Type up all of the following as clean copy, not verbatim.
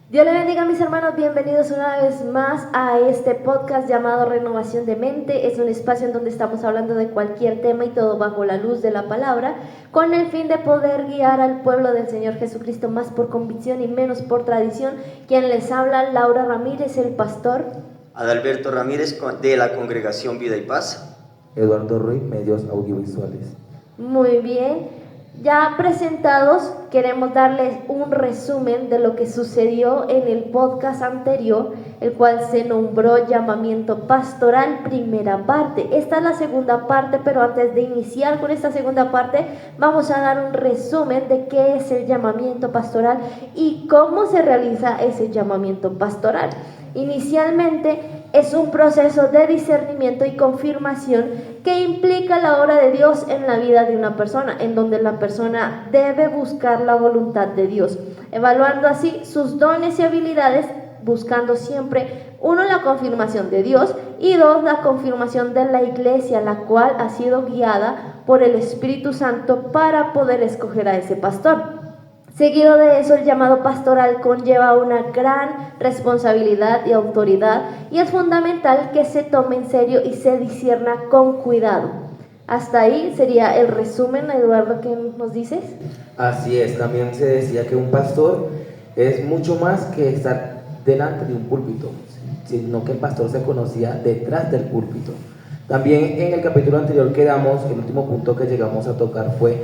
Dios le bendiga, mis hermanos, bienvenidos una vez más a este podcast llamado Renovación de Mente. Es un espacio en donde estamos hablando de cualquier tema y todo bajo la luz de la palabra, con el fin de poder guiar al pueblo del Señor Jesucristo más por convicción y menos por tradición. Quien les habla, Laura Ramírez, el pastor. Adalberto Ramírez, de la Congregación Vida y Paz. Eduardo Ruiz, medios audiovisuales. Muy bien. Ya presentados, queremos darles un resumen de lo que sucedió en el podcast anterior, el cual se nombró Llamamiento Pastoral, primera parte. Esta es la segunda parte, pero antes de iniciar con esta segunda parte, vamos a dar un resumen de qué es el llamamiento pastoral y cómo se realiza ese llamamiento pastoral. Inicialmente es un proceso de discernimiento y confirmación que implica la obra de Dios en la vida de una persona, en donde la persona debe buscar la voluntad de Dios, evaluando así sus dones y habilidades, buscando siempre, uno, la confirmación de Dios y dos, la confirmación de la iglesia, la cual ha sido guiada por el Espíritu Santo para poder escoger a ese pastor. Seguido de eso, el llamado pastoral conlleva una gran responsabilidad y autoridad, y es fundamental que se tome en serio y se discierna con cuidado. Hasta ahí sería el resumen. Eduardo, ¿qué nos dices? Así es, también se decía que un pastor es mucho más que estar delante de un púlpito, sino que el pastor se conocía detrás del púlpito. También en el capítulo anterior quedamos, el último punto que llegamos a tocar fue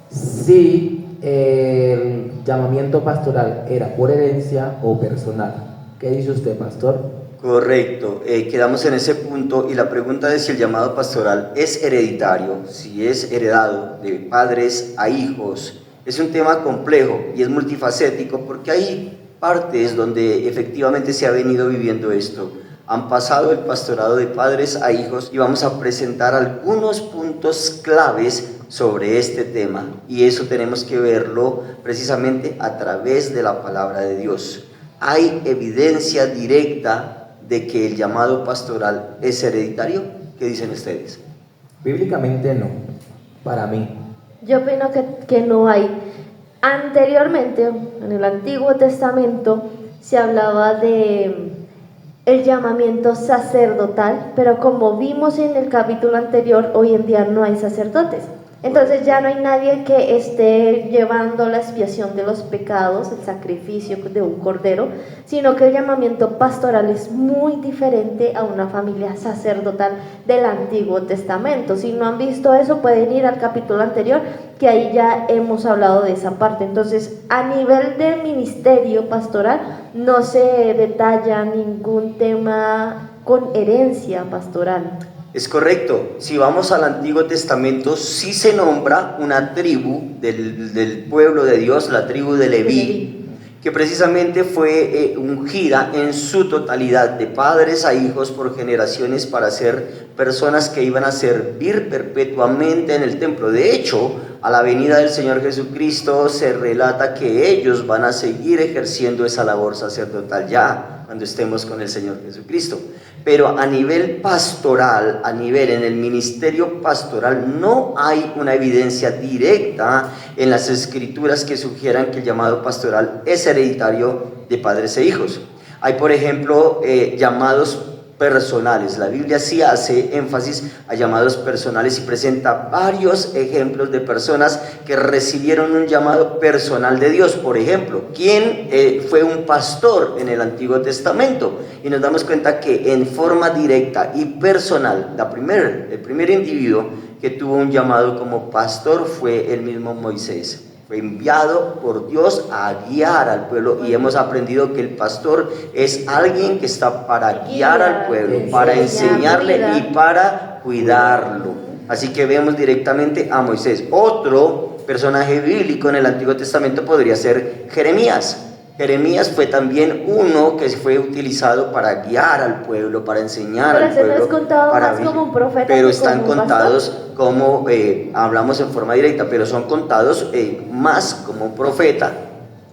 si el llamamiento pastoral era por herencia o personal. ¿Qué dice usted, pastor? Correcto, quedamos en ese punto y la pregunta es si el llamado pastoral es hereditario, si es heredado de padres a hijos. Es un tema complejo y es multifacético porque hay partes donde efectivamente se ha venido viviendo esto. Han pasado el pastorado de padres a hijos y vamos a presentar algunos puntos claves sobre este tema, y eso tenemos que verlo precisamente a través de la palabra de Dios. ¿Hay evidencia directa de que el llamado pastoral es hereditario? ¿Qué dicen ustedes? Bíblicamente no, para mí. Yo opino que no hay. Anteriormente, en el Antiguo Testamento, se hablaba de el llamamiento sacerdotal, pero como vimos en el capítulo anterior, hoy en día no hay sacerdotes. Entonces ya no hay nadie que esté llevando la expiación de los pecados, el sacrificio de un cordero, sino que el llamamiento pastoral es muy diferente a una familia sacerdotal del Antiguo Testamento. Si no han visto eso, pueden ir al capítulo anterior, que ahí ya hemos hablado de esa parte. Entonces, a nivel de ministerio pastoral, no se detalla ningún tema con herencia pastoral. Es correcto, si vamos al Antiguo Testamento, sí se nombra una tribu del pueblo de Dios, la tribu de Leví, que precisamente fue ungida en su totalidad, de padres a hijos por generaciones, para ser personas que iban a servir perpetuamente en el templo. De hecho, a la venida del Señor Jesucristo se relata que ellos van a seguir ejerciendo esa labor sacerdotal ya cuando estemos con el Señor Jesucristo. Pero a nivel pastoral, en el ministerio pastoral, no hay una evidencia directa en las escrituras que sugieran que el llamado pastoral es hereditario de padres e hijos. Hay, por ejemplo, llamados personales. La Biblia sí hace énfasis a llamados personales y presenta varios ejemplos de personas que recibieron un llamado personal de Dios. Por ejemplo, ¿quién fue un pastor en el Antiguo Testamento? Y nos damos cuenta que en forma directa y personal, el primer individuo que tuvo un llamado como pastor fue el mismo Moisés. Fue enviado por Dios a guiar al pueblo, y hemos aprendido que el pastor es alguien que está para guiar al pueblo, para enseñarle y para cuidarlo. Así que vemos directamente a Moisés. Otro personaje bíblico en el Antiguo Testamento podría ser Jeremías. Jeremías fue también uno que fue utilizado para guiar al pueblo, para enseñar al pueblo. Pero es contado más como un profeta. Pero que están como un contados pastor. como, hablamos en forma directa, pero son contados más como un profeta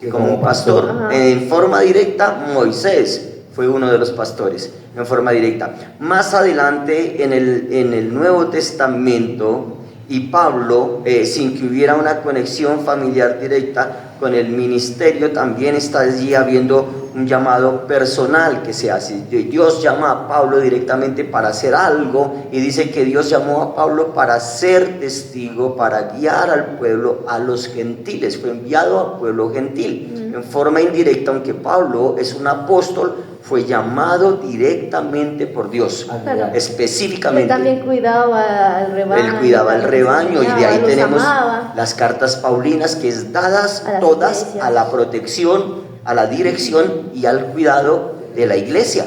que como un pastor. En forma directa, Moisés fue uno de los pastores, en forma directa. Más adelante, en el Nuevo Testamento, y Pablo, sin que hubiera una conexión familiar directa con el ministerio, también está allí habiendo un llamado personal que se hace. Dios llama a Pablo directamente para hacer algo y dice que Dios llamó a Pablo para ser testigo, para guiar al pueblo, a los gentiles. Fue enviado al pueblo gentil en forma indirecta, aunque Pablo es un apóstol, fue llamado directamente por Dios, Claro. específicamente. Él también cuidaba al rebaño. Él cuidaba el rebaño y de ahí los tenemos amaba. las cartas paulinas, que es dadas A las todas iglesias. a la protección, a la dirección y al cuidado de la iglesia.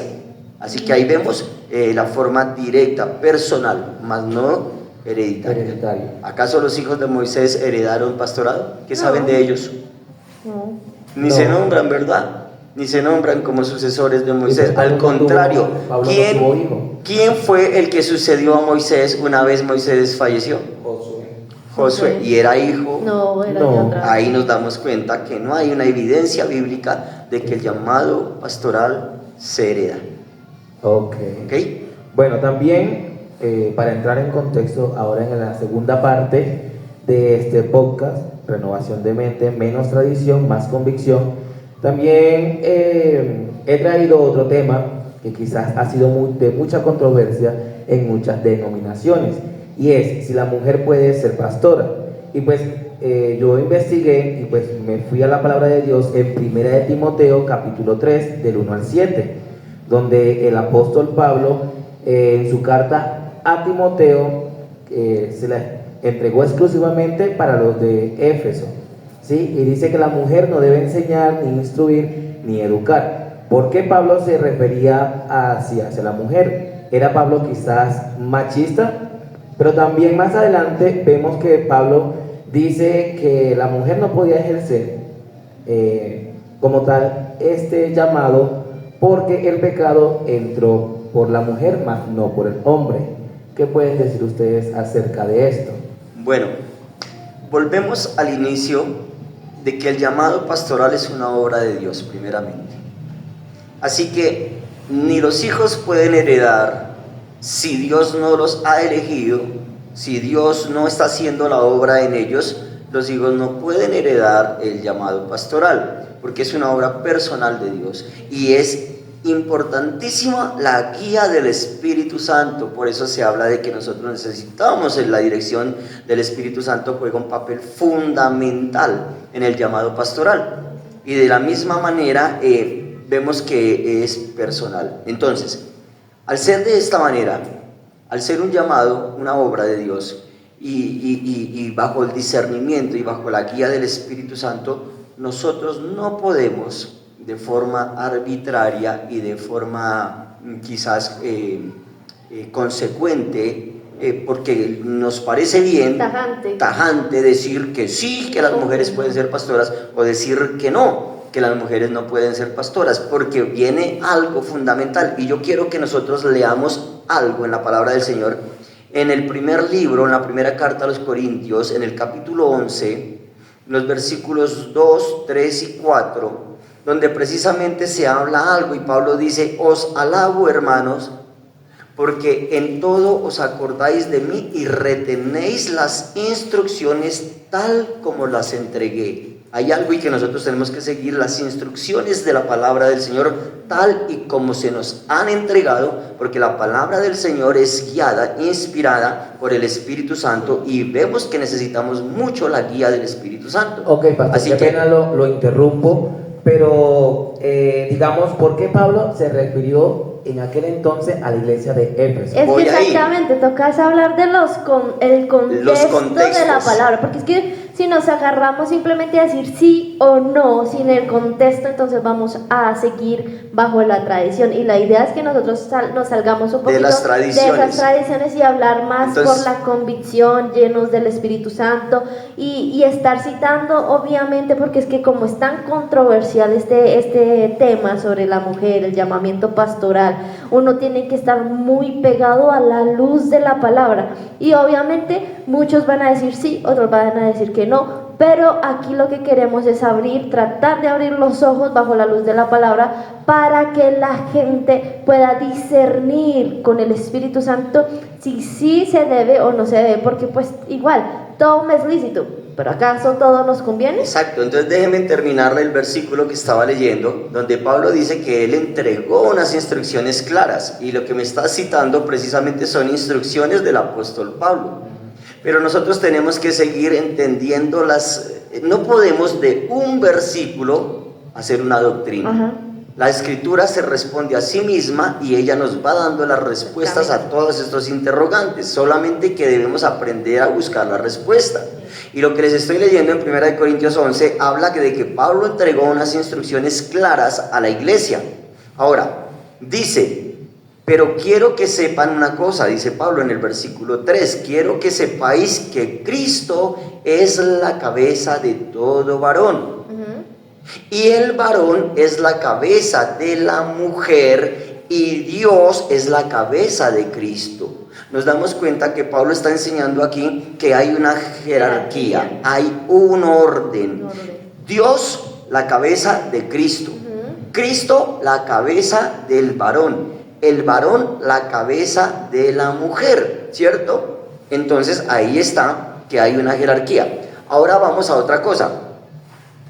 Así que ahí vemos la forma directa, personal, más no hereditaria. Hereditario. ¿Acaso los hijos de Moisés heredaron pastorado? ¿Qué saben No. de ellos? No. Ni No. se nombran, ¿verdad? Ni se nombran como sucesores de Moisés. Pablo Al no tuvo- contrario, Pablo no tuvo hijo. ¿quién fue el que sucedió a Moisés una vez Moisés falleció? Josué. ¿Y era hijo? No, era No. de otra. Ahí nos damos cuenta que no hay una evidencia bíblica de que el llamado pastoral se hereda. Ok. ¿Ok? Bueno, también para entrar en contexto, ahora en la segunda parte de este podcast, Renovación de Mente, menos tradición, más convicción, también he traído otro tema que quizás ha sido de mucha controversia en muchas denominaciones, y es si la mujer puede ser pastora. Y pues yo investigué y pues me fui a la palabra de Dios en 1 de Timoteo capítulo 3 del 1 al 7, donde el apóstol Pablo en su carta a Timoteo se la entregó exclusivamente para los de Éfeso, ¿sí? Y dice que la mujer no debe enseñar, ni instruir, ni educar. ¿Por qué Pablo se refería hacia la mujer? ¿Era Pablo quizás machista? Pero también más adelante vemos que Pablo dice que la mujer no podía ejercer como tal este llamado porque el pecado entró por la mujer, mas no por el hombre. ¿Qué pueden decir ustedes acerca de esto? Bueno, volvemos al inicio de que el llamado pastoral es una obra de Dios, primeramente. Así que ni los hijos pueden heredar si Dios no los ha elegido, si Dios no está haciendo la obra en ellos. Los hijos no pueden heredar el llamado pastoral, porque es una obra personal de Dios. Y es importantísima la guía del Espíritu Santo. Por eso se habla de que nosotros necesitamos en la dirección del Espíritu Santo. Juega un papel fundamental en el llamado pastoral. Y de la misma manera vemos que es personal. Entonces, al ser de esta manera, al ser un llamado, una obra de Dios, y bajo el discernimiento y bajo la guía del Espíritu Santo, nosotros no podemos de forma arbitraria y de forma quizás consecuente, porque nos parece bien, tajante decir que sí, que las mujeres pueden ser pastoras, o decir que no, que las mujeres no pueden ser pastoras, porque viene algo fundamental. Y yo quiero que nosotros leamos algo en la palabra del Señor, en el primer libro, en la primera carta a los Corintios, en el capítulo 11, los versículos 2, 3 y 4, donde precisamente se habla algo, y Pablo dice: os alabo, hermanos, porque en todo os acordáis de mí y retenéis las instrucciones tal como las entregué. Hay algo y que nosotros tenemos que seguir las instrucciones de la palabra del Señor tal y como se nos han entregado, porque la palabra del Señor es guiada, inspirada por el Espíritu Santo, y vemos que necesitamos mucho la guía del Espíritu Santo. Ok, pastor, así qué que pena lo interrumpo, pero digamos, ¿por qué Pablo se refirió en aquel entonces a la iglesia de Éfeso? Es Voy que ahí. exactamente, tocas hablar de el contexto de la palabra, porque es que si nos agarramos simplemente a decir sí o no sin el contexto, entonces vamos a seguir bajo la tradición, y la idea es que nosotros nos salgamos un poquito de las tradiciones. de esas tradiciones y hablar más Entonces, por la convicción, llenos del Espíritu Santo, y estar citando, obviamente, porque es que como es tan controversial este tema sobre la mujer, el llamamiento pastoral, uno tiene que estar muy pegado a la luz de la palabra, y obviamente muchos van a decir sí, otros van a decir que no, pero aquí lo que queremos es tratar de abrir los ojos bajo la luz de la palabra, para que la gente pueda discernir con el Espíritu Santo si sí se debe o no se debe, porque pues igual, todo me es lícito, pero ¿acaso todo nos conviene? Exacto, entonces déjenme terminar el versículo que estaba leyendo, donde Pablo dice que él entregó unas instrucciones claras, y lo que me está citando precisamente son instrucciones del apóstol Pablo. Pero nosotros tenemos que seguir entendiendo no podemos de un versículo hacer una doctrina. Ajá. La escritura se responde a sí misma y ella nos va dando las respuestas a todos estos interrogantes, solamente que debemos aprender a buscar la respuesta. Y lo que les estoy leyendo en 1 Corintios 11 habla de que Pablo entregó unas instrucciones claras a la iglesia. Ahora, dice, pero quiero que sepan una cosa, dice Pablo en el versículo 3, quiero que sepáis que Cristo es la cabeza de todo varón. Y el varón es la cabeza de la mujer y Dios es la cabeza de Cristo. Nos damos cuenta que Pablo está enseñando aquí que hay una jerarquía, hay un orden. Dios, la cabeza de Cristo. Cristo, la cabeza del varón. El varón, la cabeza de la mujer, ¿cierto? Entonces ahí está que hay una jerarquía. Ahora vamos a otra cosa.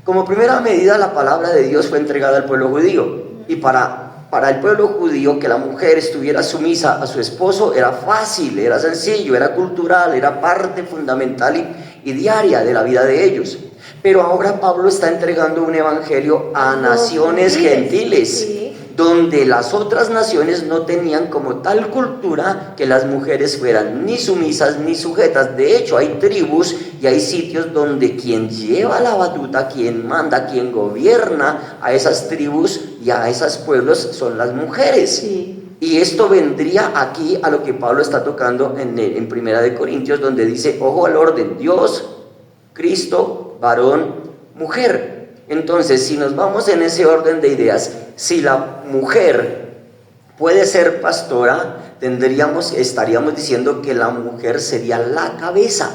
Como primera medida, la palabra de Dios fue entregada al pueblo judío. Y para el pueblo judío, que la mujer estuviera sumisa a su esposo era fácil, era sencillo, era cultural, era parte fundamental y diaria de la vida de ellos. Pero ahora Pablo está entregando un evangelio a naciones gentiles, donde las otras naciones no tenían como tal cultura que las mujeres fueran ni sumisas ni sujetas. De hecho, hay tribus y hay sitios donde quien lleva la batuta, quien manda, quien gobierna a esas tribus y a esos pueblos son las mujeres. Y esto vendría aquí a lo que Pablo está tocando en 1 Corintios, donde dice, ojo al orden, Dios, Cristo, varón, mujer. Entonces, si nos vamos en ese orden de ideas, si la mujer puede ser pastora, estaríamos diciendo que la mujer sería la cabeza.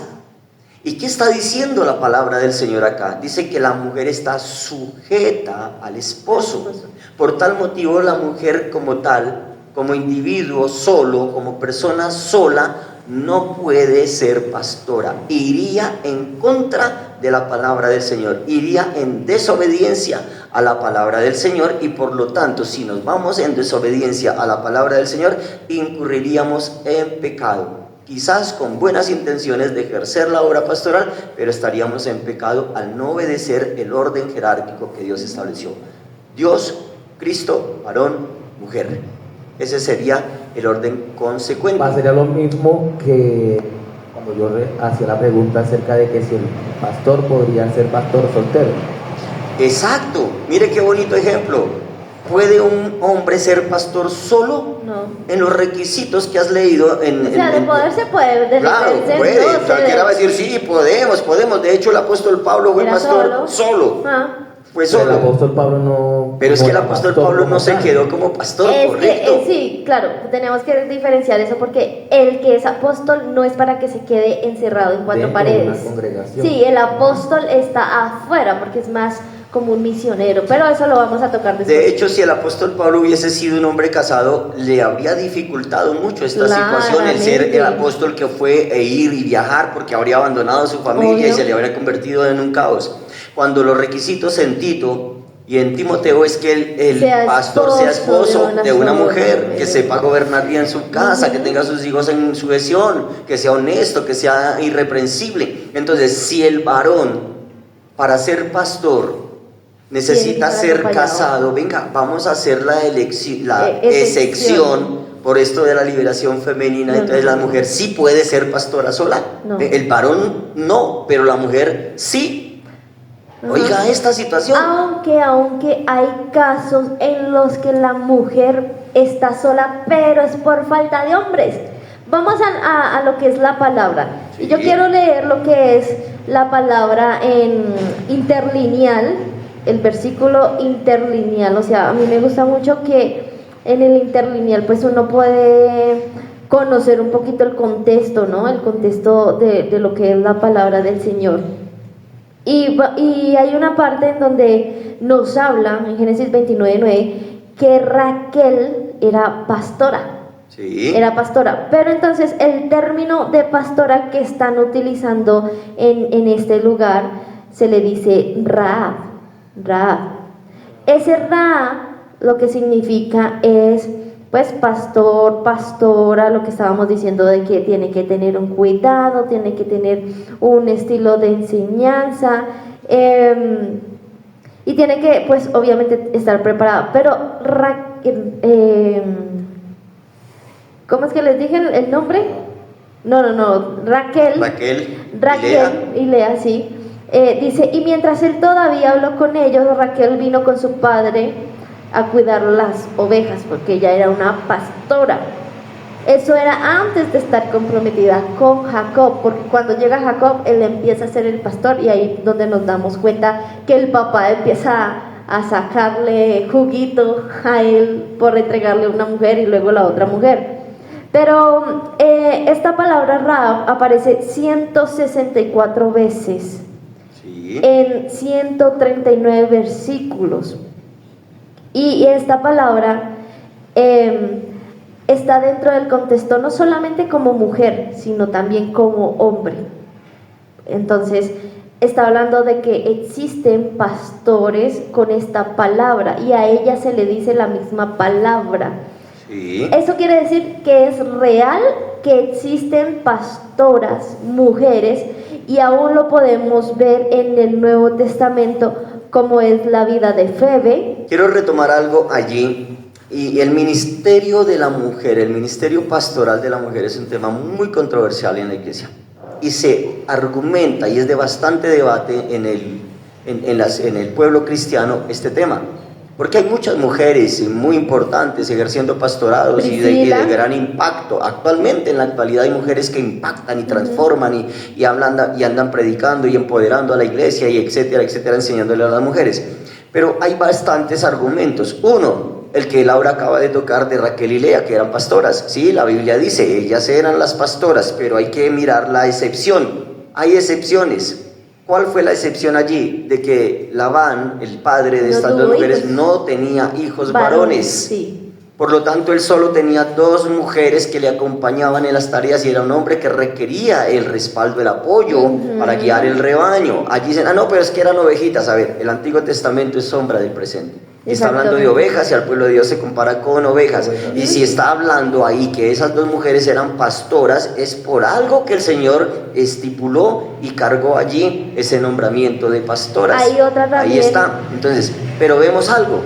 ¿Y qué está diciendo la palabra del Señor acá? Dice que la mujer está sujeta al esposo. Por tal motivo, la mujer como tal, como individuo solo, como persona sola, no puede ser pastora. Iría en contra de la palabra del Señor, iría en desobediencia a la palabra del Señor, y por lo tanto, si nos vamos en desobediencia a la palabra del Señor, incurriríamos en pecado. Quizás con buenas intenciones de ejercer la obra pastoral, pero estaríamos en pecado al no obedecer el orden jerárquico que Dios estableció. Dios, Cristo, varón, mujer. Ese sería el orden consecuente. Sería lo mismo que cuando yo hacía la pregunta acerca de que si el pastor podría ser pastor soltero. Exacto, mire qué bonito ejemplo. ¿Puede un hombre ser pastor solo? No. En los requisitos que has leído de poder se puede. Claro, puede. Cualquiera va a decir, sí, podemos. De hecho, el apóstol Pablo fue pastor solo. Fue solo. Pero el apóstol Pablo no. Pero es que el apóstol Pablo no se quedó como pastor, correcto. Sí, claro, tenemos que diferenciar eso, porque el que es apóstol no es para que se quede encerrado en cuatro paredes. Una congregación. Sí, el apóstol está afuera porque es más como un misionero, pero eso lo vamos a tocar después. De hecho, si el apóstol Pablo hubiese sido un hombre casado, le habría dificultado mucho esta situación, el ser el apóstol que fue ir y viajar, porque habría abandonado a su familia y se le habría convertido en un caos. Cuando los requisitos en Tito y en Timoteo es que el pastor sea esposo de una mujer, que sepa gobernar bien su casa, que tenga a sus hijos en sujeción, que sea honesto, que sea irreprensible. Entonces, si el varón para ser pastor necesita ser casado, venga, vamos a hacer la excepción por esto de la liberación femenina. Entonces la mujer sí puede ser pastora sola, el varón no, pero la mujer sí. Oiga esta situación. Aunque hay casos en los que la mujer está sola, pero es por falta de hombres. Vamos a lo que es la palabra. Y yo quiero leer lo que es la palabra en interlineal, el versículo interlineal. O sea, a mí me gusta mucho que en el interlineal pues uno puede conocer un poquito el contexto, ¿no? El contexto de lo que es la palabra del Señor. Y hay una parte en donde nos habla, en Génesis 29:9, que Raquel era pastora. Sí. Era pastora. Pero entonces el término de pastora que están utilizando en este lugar se le dice Raab. Raab. Ese Raab lo que significa es pues pastor, pastora, lo que estábamos diciendo de que tiene que tener un cuidado, tiene que tener un estilo de enseñanza, y tiene que pues obviamente estar preparada. Pero ¿cómo es que les dije el nombre? No, Raquel, y Lea, sí. Dice, y mientras él todavía habló con ellos, Raquel vino con su padre a cuidar las ovejas, porque ella era una pastora. Eso era antes de estar comprometida con Jacob, porque cuando llega Jacob, él empieza a ser el pastor, y ahí es donde nos damos cuenta que el papá empieza a sacarle juguito a él por entregarle una mujer y luego la otra mujer. Pero esta palabra Raab aparece 164 veces, Sí. en 139 versículos. Y esta palabra está dentro del contexto no solamente como mujer, sino también como hombre. Entonces, está hablando de que existen pastores con esta palabra y a ella se le dice la misma palabra. Sí. Eso quiere decir que es real que existen pastoras, mujeres, y aún lo podemos ver en el Nuevo Testamento, como es la vida de Febe. Quiero retomar algo allí, y el ministerio de la mujer, el ministerio pastoral de la mujer es un tema muy controversial en la iglesia, y se argumenta, y es de bastante debate en el pueblo cristiano este tema, porque hay muchas mujeres muy importantes ejerciendo pastorados y de gran impacto. Actualmente, en la actualidad, hay mujeres que impactan y transforman y andan predicando y empoderando a la iglesia y etcétera, etcétera, enseñándole a las mujeres. Pero hay bastantes argumentos. Uno, el que Laura acaba de tocar, de Raquel y Lea, que eran pastoras. Sí, la Biblia dice, ellas eran las pastoras, pero hay que mirar la excepción. Hay excepciones. ¿Cuál fue la excepción allí? De que Labán, el padre de estas dos mujeres, no tenía hijos varones. Sí. Por lo tanto, él solo tenía 2 mujeres que le acompañaban en las tareas, y era un hombre que requería el respaldo, el apoyo para guiar el rebaño. Allí dicen, no, pero es que eran ovejitas. A ver, el Antiguo Testamento es sombra del presente. Está hablando de ovejas, y al pueblo de Dios se compara con ovejas. Y si está hablando ahí que esas 2 mujeres eran pastoras, es por algo que el Señor estipuló y cargó allí ese nombramiento de pastoras. Hay otra también. Ahí está. Entonces, pero vemos algo,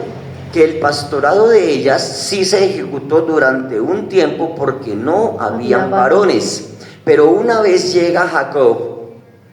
que el pastorado de ellas sí se ejecutó durante un tiempo porque no habían varones. Pero una vez llega Jacob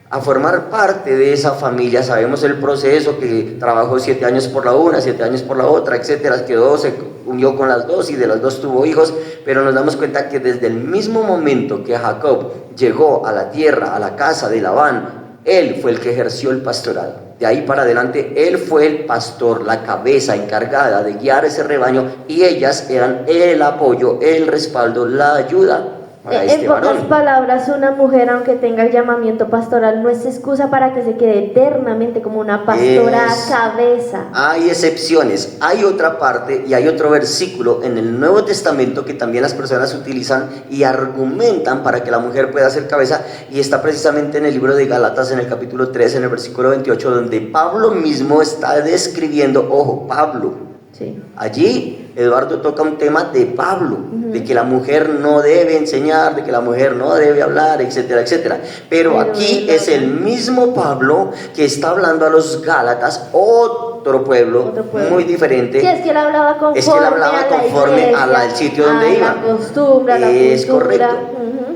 a formar parte de esa familia, sabemos el proceso, que trabajó 7 años por la una, 7 años por la otra, etcétera, se unió con las 2 y de las 2 tuvo hijos, pero nos damos cuenta que desde el mismo momento que Jacob llegó a la tierra, a la casa de Labán, él fue el que ejerció el pastorado. De ahí para adelante, él fue el pastor, la cabeza encargada de guiar ese rebaño, y ellas eran el apoyo, el respaldo, la ayuda para este varón. En pocas palabras, una mujer, aunque tenga el llamamiento pastoral, no es excusa para que se quede eternamente como una pastora cabeza. Hay excepciones. Hay otra parte y hay otro versículo en el Nuevo Testamento que también las personas utilizan y argumentan para que la mujer pueda ser cabeza, y está precisamente en el libro de Gálatas, en el capítulo 3, en el versículo 28, donde Pablo mismo está describiendo, ojo, Pablo. Sí. Allí Eduardo toca un tema de Pablo, de que la mujer no debe enseñar, de que la mujer no debe hablar, etcétera, etcétera. Pero aquí es el mismo Pablo que está hablando a los Gálatas, otro pueblo muy diferente. Sí, es que él hablaba conforme al sitio donde iba. La costumbre, a la cultura. Es correcto.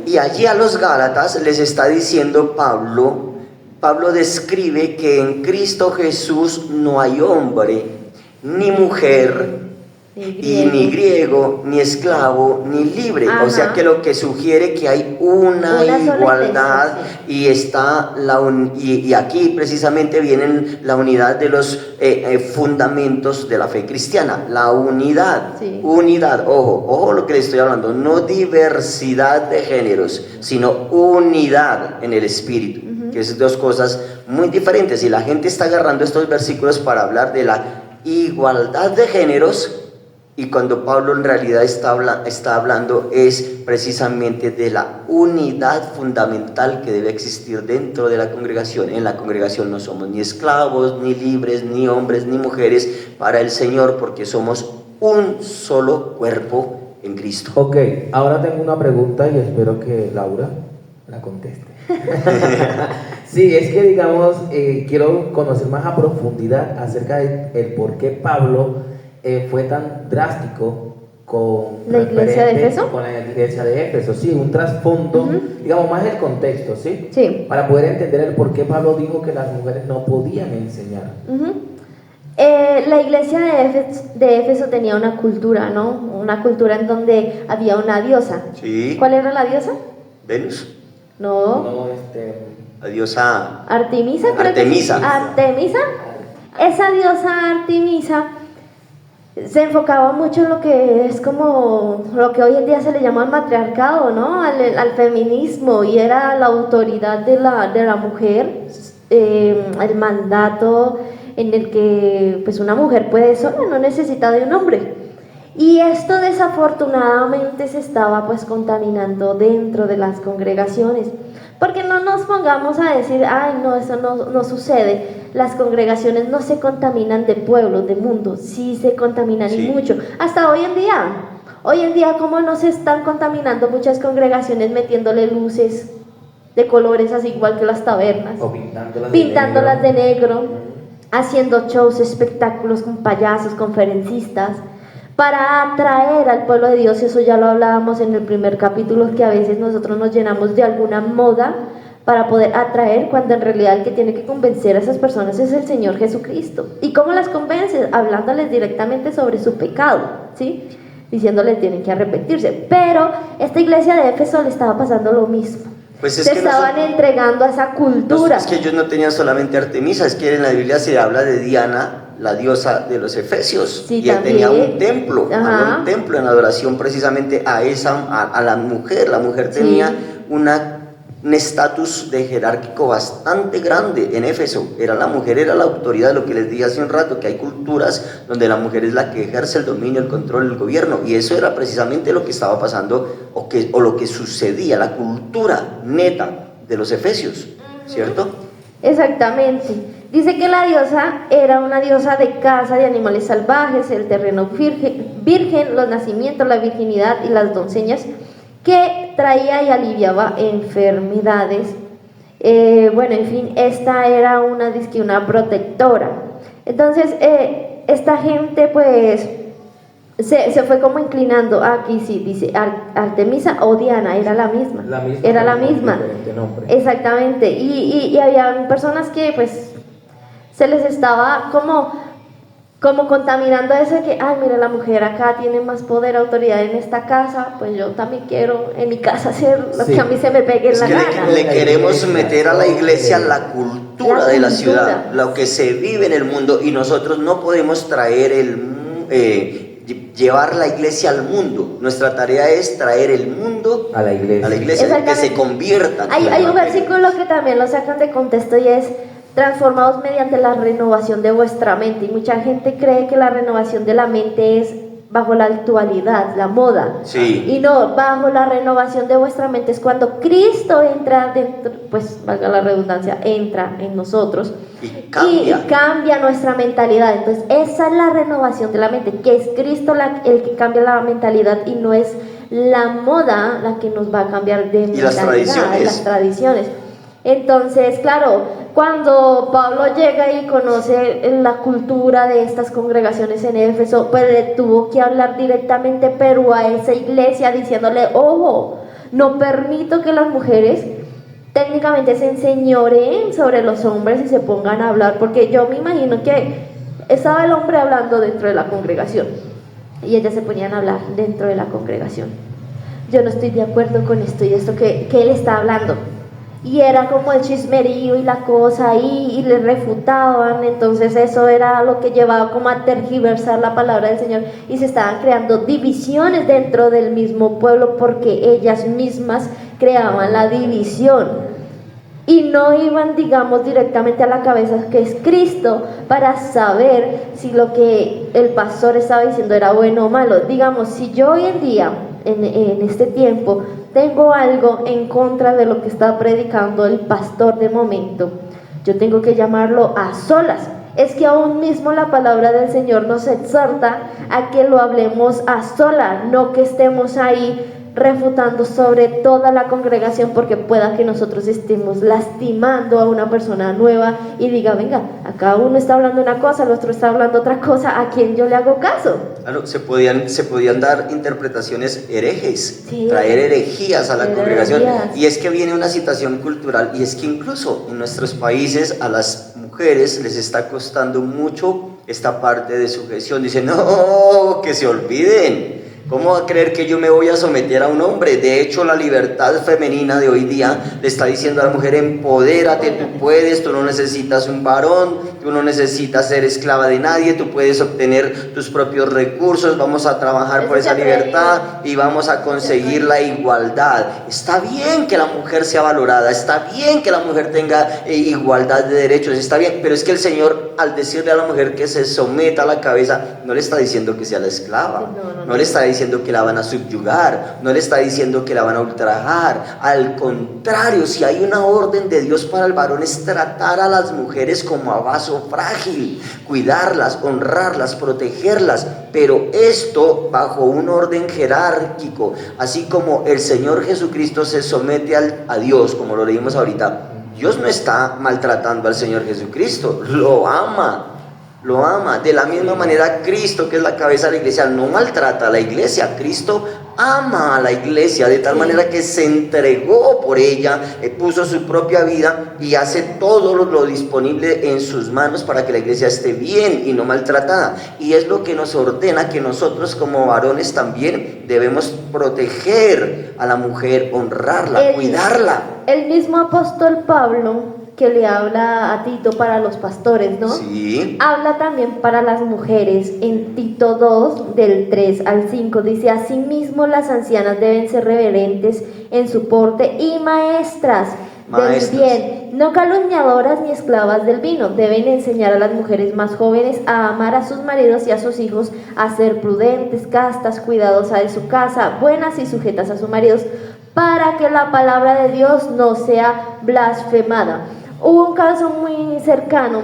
Y allí a los Gálatas les está diciendo Pablo describe que en Cristo Jesús no hay hombre ni mujer, ni griego, ni esclavo, ni libre. Ajá. O sea que lo que sugiere que hay una igualdad, y está y aquí precisamente viene la unidad de los fundamentos de la fe cristiana, la unidad. Sí. Unidad, ojo lo que le estoy hablando, no diversidad de géneros, sino unidad en el espíritu, que es 2 cosas muy diferentes. Y la gente está agarrando estos versículos para hablar de la igualdad de géneros, Y cuando Pablo en realidad está hablando es precisamente de la unidad fundamental que debe existir dentro de la congregación. En la congregación no somos ni esclavos, ni libres, ni hombres, ni mujeres para el Señor, porque somos un solo cuerpo en Cristo. Ok, ahora tengo una pregunta y espero que Laura la conteste. Sí, es que digamos, quiero conocer más a profundidad acerca del por qué Pablo fue tan drástico con la iglesia de Éfeso. Con la iglesia de Éfeso, sí, un trasfondo, digamos más el contexto, ¿sí? Sí. Para poder entender el por qué Pablo dijo que las mujeres no podían enseñar. La iglesia de Éfeso tenía una cultura, ¿no? Una cultura en donde había una diosa. Sí. ¿Cuál era la diosa? Venus. No. La diosa Artemisa. Artemisa. Artemisa. Esa diosa Artemisa se enfocaba mucho en lo que es como lo que hoy en día se le llama el matriarcado, ¿no? Al feminismo, y era la autoridad de la mujer, el mandato en el que pues una mujer puede sola, no necesita de un hombre. Y esto desafortunadamente se estaba pues contaminando dentro de las congregaciones, porque no nos pongamos a decir, ay no, eso no sucede. Las congregaciones no se contaminan de pueblos, de mundo, sí se contaminan y mucho, hasta hoy en día como no se están contaminando muchas congregaciones metiéndole luces de colores así igual que las tabernas, o pintándolas de negro, haciendo shows, espectáculos con payasos, conferencistas, para atraer al pueblo de Dios. Eso ya lo hablábamos en el primer capítulo, que a veces nosotros nos llenamos de alguna moda para poder atraer, cuando en realidad el que tiene que convencer a esas personas es el Señor Jesucristo. ¿Y cómo las convences? Hablándoles directamente sobre su pecado, ¿sí? Diciéndoles tienen que arrepentirse. Pero esta iglesia de Éfeso le estaba pasando lo mismo. Pues es se que estaban entregando a esa cultura. Es que ellos no tenían solamente Artemisa, es que en la Biblia se habla de Diana, la diosa de los efesios, sí, y él tenía un templo, había un templo en adoración precisamente a la mujer. La mujer tenía un estatus de jerárquico bastante grande en Éfeso. La mujer era la autoridad, lo que les dije hace un rato, que hay culturas donde la mujer es la que ejerce el dominio, el control, el gobierno, y eso era precisamente lo que estaba pasando o lo que sucedía, la cultura neta de los efesios, ¿cierto? Exactamente. Dice que la diosa era una diosa de caza de animales salvajes, el terreno virgen, los nacimientos, la virginidad y las doncellas, que traía y aliviaba enfermedades. Bueno, en fin, esta era una protectora. Entonces, esta gente pues se fue como inclinando. Aquí sí, dice Artemisa o Diana, era la misma. Era la misma. Exactamente. Y había personas que pues se les estaba como contaminando eso de que, ay, mira, la mujer acá tiene más poder, autoridad en esta casa, pues yo también quiero en mi casa hacer lo que a mí se me pegue en la gana. Le queremos meter a la iglesia la cultura de la ciudad, lo que se vive en el mundo, y nosotros no podemos llevar la iglesia al mundo. Nuestra tarea es traer el mundo a la iglesia, que se conviertan. Hay un versículo que también lo sacan de contexto y es: transformados mediante la renovación de vuestra mente. Y mucha gente cree que la renovación de la mente es bajo la actualidad, la moda. Sí. Y no, bajo la renovación de vuestra mente es cuando Cristo entra dentro, pues valga la redundancia, entra en nosotros y cambia nuestra mentalidad. Entonces esa es la renovación de la mente, que es Cristo el que cambia la mentalidad, y no es la moda la que nos va a cambiar de mentalidad, las tradiciones. Entonces, claro, cuando Pablo llega y conoce la cultura de estas congregaciones en Éfeso, pues le tuvo que hablar directamente, pero a esa iglesia, diciéndole: ojo, no permito que las mujeres técnicamente se enseñoreen sobre los hombres y se pongan a hablar, porque yo me imagino que estaba el hombre hablando dentro de la congregación y ellas se ponían a hablar dentro de la congregación. Yo no estoy de acuerdo con esto y esto que él está hablando. Y era como el chismerío y la cosa ahí, y le refutaban. Entonces eso era lo que llevaba como a tergiversar la palabra del Señor, y se estaban creando divisiones dentro del mismo pueblo porque ellas mismas creaban la división. y no iban, digamos, directamente a la cabeza, que es Cristo, para saber si lo que el pastor estaba diciendo era bueno o malo. Digamos, si yo hoy en día, en este tiempo, tengo algo en contra de lo que está predicando el pastor de momento, yo tengo que llamarlo a solas. Es que aún mismo la palabra del Señor nos exhorta a que lo hablemos a solas, no que estemos ahí refutando sobre toda la congregación, porque pueda que nosotros estemos lastimando a una persona nueva y diga, venga, acá uno está hablando una cosa, el otro está hablando otra cosa, ¿a quién yo le hago caso? Claro, se podían dar interpretaciones herejes, Sí, traer herejías a la congregación. herejías. Y es que viene una situación cultural, y es que incluso en nuestros países a las mujeres les está costando mucho esta parte de sujeción. Dicen, no, que se olviden. ¿Cómo va a creer que yo me voy a someter a un hombre? De hecho, la libertad femenina de hoy día le está diciendo a la mujer, empodérate, tú puedes, tú no necesitas un varón, tú no necesitas ser esclava de nadie, tú puedes obtener tus propios recursos, vamos a trabajar por esa libertad y vamos a conseguir la igualdad. Está bien que la mujer sea valorada, está bien que la mujer tenga igualdad de derechos, está bien, pero es que el Señor, al decirle a la mujer que se someta a la cabeza, no le está diciendo que sea la esclava, no le está diciendo que la van a subyugar, no le está diciendo que la van a ultrajar. Al contrario, si hay una orden de Dios para el varón, es tratar a las mujeres como a vaso frágil, cuidarlas, honrarlas, protegerlas, pero esto bajo un orden jerárquico, así como el Señor Jesucristo se somete a Dios, como lo leímos ahorita. Dios no está maltratando al Señor Jesucristo, lo ama. Lo ama. De la misma manera, Cristo, que es la cabeza de la iglesia, no maltrata a la iglesia. Cristo ama a la iglesia de tal manera que se entregó por ella, puso su propia vida y hace todo lo disponible en sus manos para que la iglesia esté bien y no maltratada. Y es lo que nos ordena que nosotros como varones también debemos proteger a la mujer, honrarla, cuidarla. El mismo apóstol Pablo, que le habla a Tito para los pastores, ¿no? Sí. Habla también para las mujeres. En Tito 2, del 3 al 5, dice, asimismo las ancianas deben ser reverentes en su porte y maestras del bien, no calumniadoras ni esclavas del vino. Deben enseñar a las mujeres más jóvenes a amar a sus maridos y a sus hijos, a ser prudentes, castas, cuidadosas de su casa, buenas y sujetas a sus maridos, para que la palabra de Dios no sea blasfemada. Hubo un caso muy cercano,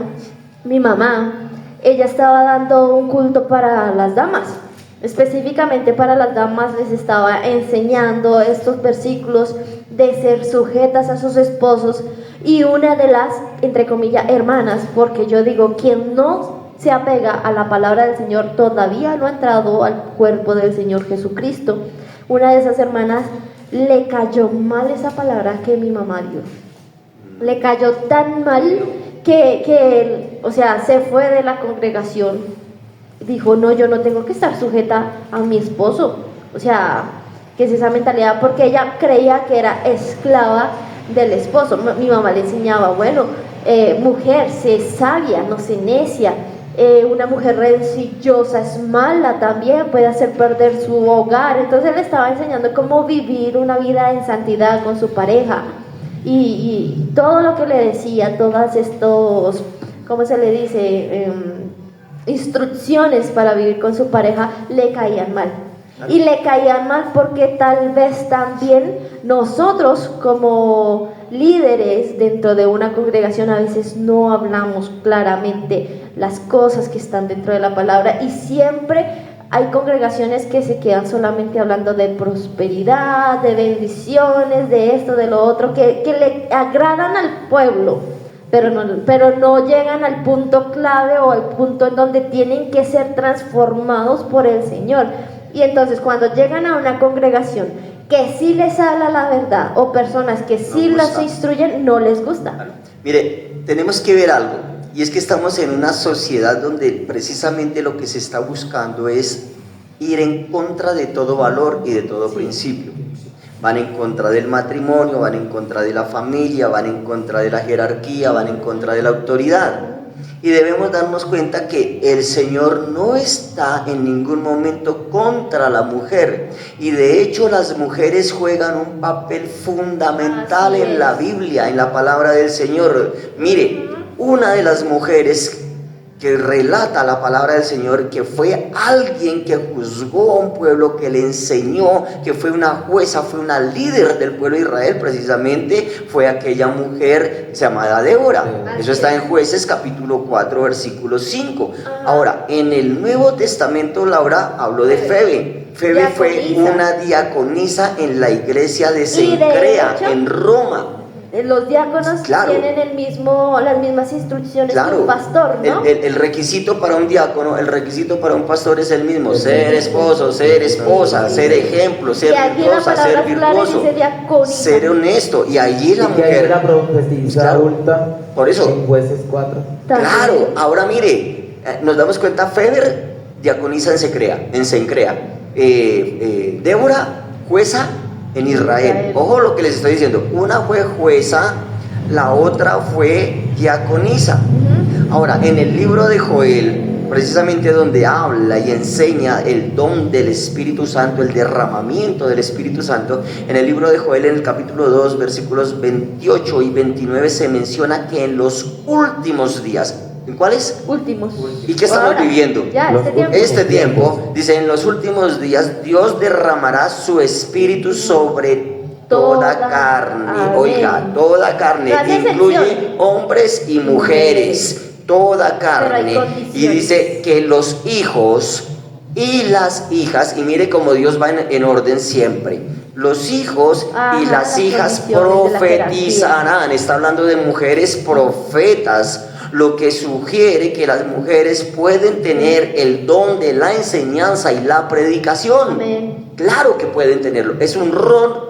mi mamá, ella estaba dando un culto para las damas, específicamente para las damas les estaba enseñando estos versículos de ser sujetas a sus esposos, y una de las, entre comillas, hermanas, porque yo digo, quien no se apega a la palabra del Señor todavía no ha entrado al cuerpo del Señor Jesucristo. Una de esas hermanas le cayó mal esa palabra que mi mamá dio. Le cayó tan mal que o sea, se fue de la congregación. Dijo, no, yo no tengo que estar sujeta a mi esposo. O sea, que es esa mentalidad, porque ella creía que era esclava del esposo. Mi mamá le enseñaba, bueno, mujer, sé sabia, no sé necia. Una mujer rencillosa es mala también, puede hacer perder su hogar. Entonces él le estaba enseñando cómo vivir una vida en santidad con su pareja. Y todo lo que le decía, todas estos, ¿cómo se le dice? Instrucciones para vivir con su pareja, le caían mal. Y le caían mal porque tal vez también nosotros como líderes dentro de una congregación a veces no hablamos claramente las cosas que están dentro de la palabra, y siempre hay congregaciones que se quedan solamente hablando de prosperidad, de bendiciones, de esto, de lo otro, que le agradan al pueblo, pero no llegan al punto clave o al punto en donde tienen que ser transformados por el Señor. Y entonces cuando llegan a una congregación que sí les habla la verdad, o personas que sí los instruyen, no les gusta. Claro. Mire, tenemos que ver algo, y es que estamos en una sociedad donde precisamente lo que se está buscando es ir en contra de todo valor y de todo principio. Van en contra del matrimonio, van en contra de la familia, van en contra de la jerarquía, van en contra de la autoridad. Y debemos darnos cuenta que el Señor no está en ningún momento contra la mujer. Y de hecho las mujeres juegan un papel fundamental en la Biblia, en la palabra del Señor. Mire, una de las mujeres que relata la palabra del Señor, que fue alguien que juzgó a un pueblo, que le enseñó, que fue una jueza, fue una líder del pueblo de Israel, precisamente fue aquella mujer llamada Débora. Eso está en Jueces capítulo 4 versículo 5. Ahora, en el Nuevo Testamento, Laura habló de Febe. Febe fue una diaconisa en la iglesia de Cencrea, en Roma. Los diáconos tienen las mismas instrucciones que un pastor, ¿no? El requisito para un diácono, el requisito para un pastor es el mismo: ser esposo, ser esposa, ser ejemplo, ser virtuosa, ser virtuoso, ser honesto. Y allí la mujer, la profetisa adulta, por eso, en Jueces 4. Claro, ahora mire, nos damos cuenta, Feber diaconisa en Cencrea, Débora, jueza en Israel. Ojo lo que les estoy diciendo: una fue jueza, la otra fue diaconisa. Ahora, en el libro de Joel, precisamente donde habla y enseña el don del Espíritu Santo, el derramamiento del Espíritu Santo, en el libro de Joel, en el capítulo 2, versículos 28 y 29, se menciona que en los últimos días, ¿en cuáles? Últimos. ¿Y qué estamos viviendo? Este tiempo, dice: en los últimos días Dios derramará su espíritu sobre toda carne. Amén. Oiga, toda carne, incluye hombres y mujeres, toda carne. Y dice que los hijos y las hijas, y mire cómo Dios va en orden siempre: los hijos y las hijas profetizarán. Está hablando de mujeres profetas, lo que sugiere que las mujeres pueden tener el don de la enseñanza y la predicación. Amén. Claro que pueden tenerlo. Es un rol